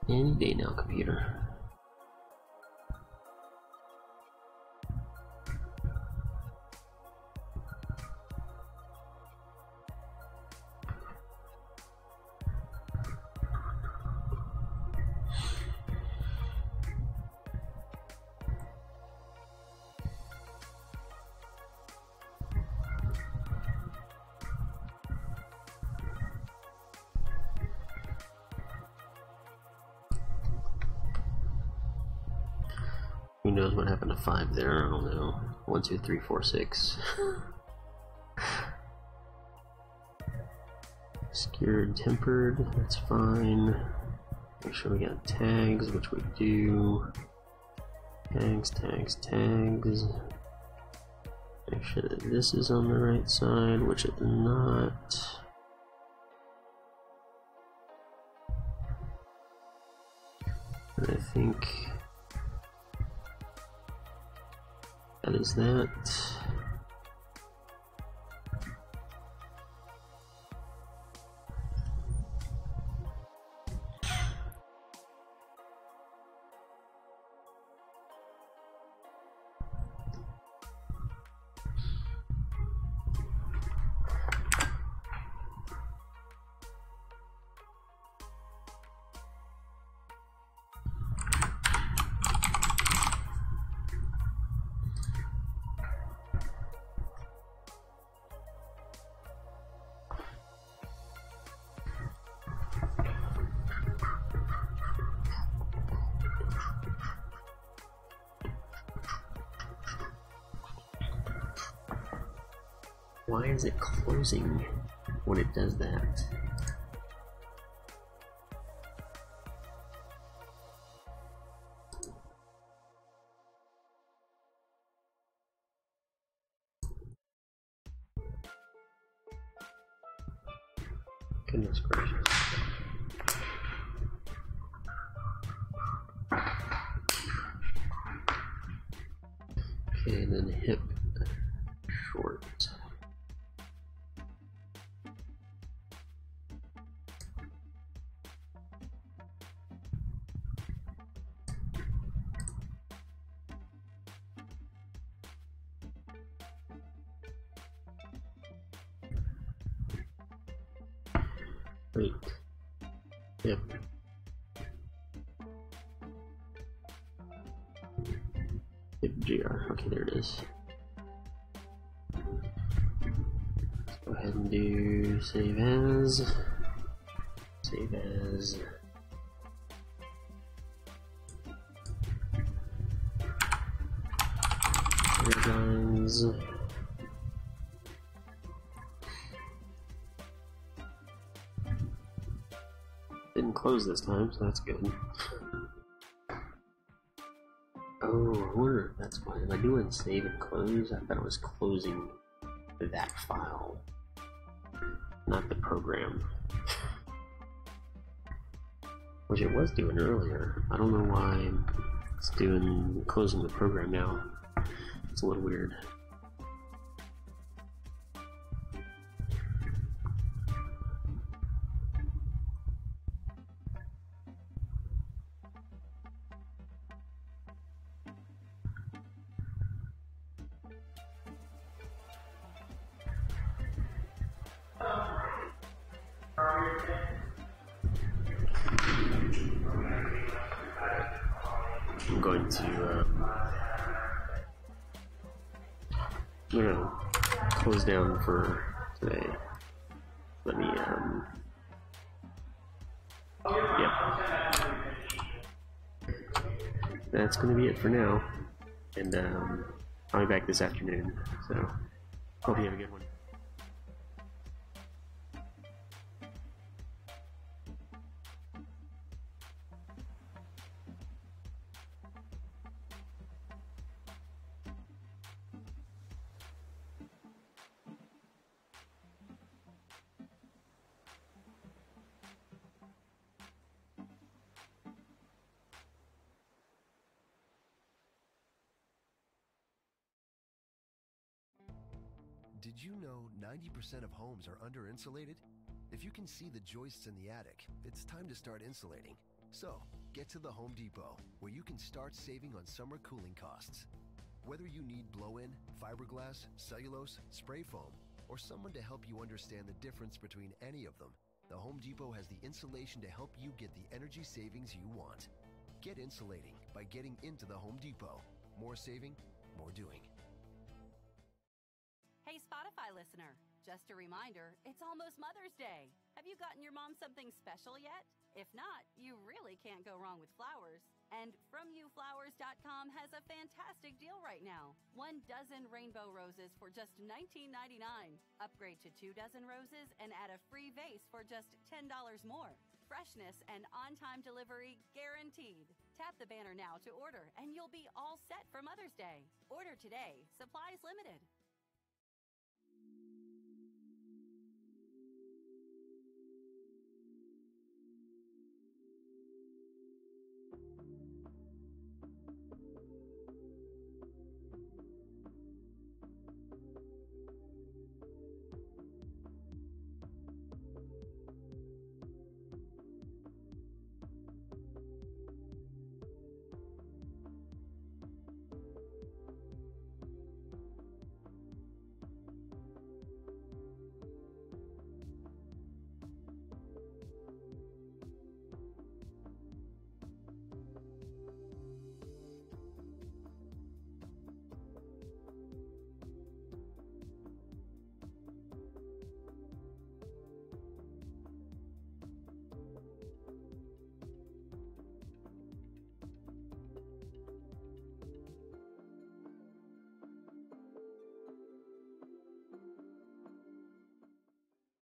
Any day now, computer. Who knows what happened to 5 there? I don't know. 1, 2, 3, 4, 6. Scared, tempered, that's fine. Make sure we got tags, which we do. Tags, tags, tags. Make sure that this is on the right side, which it's not. And I think that is that. Why is it closing when it does that? Goodness gracious. Okay, and then hip short. Wait. Yep. Yep, GR. Okay, there it is. Let's go ahead and do save as. Save as. Guys. Didn't close this time, so that's good. Oh, I wonder if that's why. Am I doing save and close? I thought it was closing that file, not the program. Which it was doing earlier. I don't know why it's doing closing the program now. It's a little weird. I'm going to I'm gonna close down for today. Let me yep. That's gonna be it for now. And I'll be back this afternoon. So hope you have a good one. Did you know 90% of homes are under-insulated? If you can see the joists in the attic, it's time to start insulating. So, get to the Home Depot, where you can start saving on summer cooling costs. Whether you need blow-in, fiberglass, cellulose, spray foam, or someone to help you understand the difference between any of them, the Home Depot has the insulation to help you get the energy savings you want. Get insulating by getting into the Home Depot. More saving, more doing. Hey, Spotify listener, Just a reminder, it's almost Mother's Day. Have you gotten your mom something special yet? If not, you really can't go wrong with flowers. And FromYouFlowers.com has a fantastic deal right now. 1 dozen rainbow roses for just $19.99. Upgrade to 2 dozen roses and add a free vase for just $10 more. Freshness and on-time delivery guaranteed. Tap the banner now to order, and you'll be all set for Mother's Day. Order today. Supplies limited.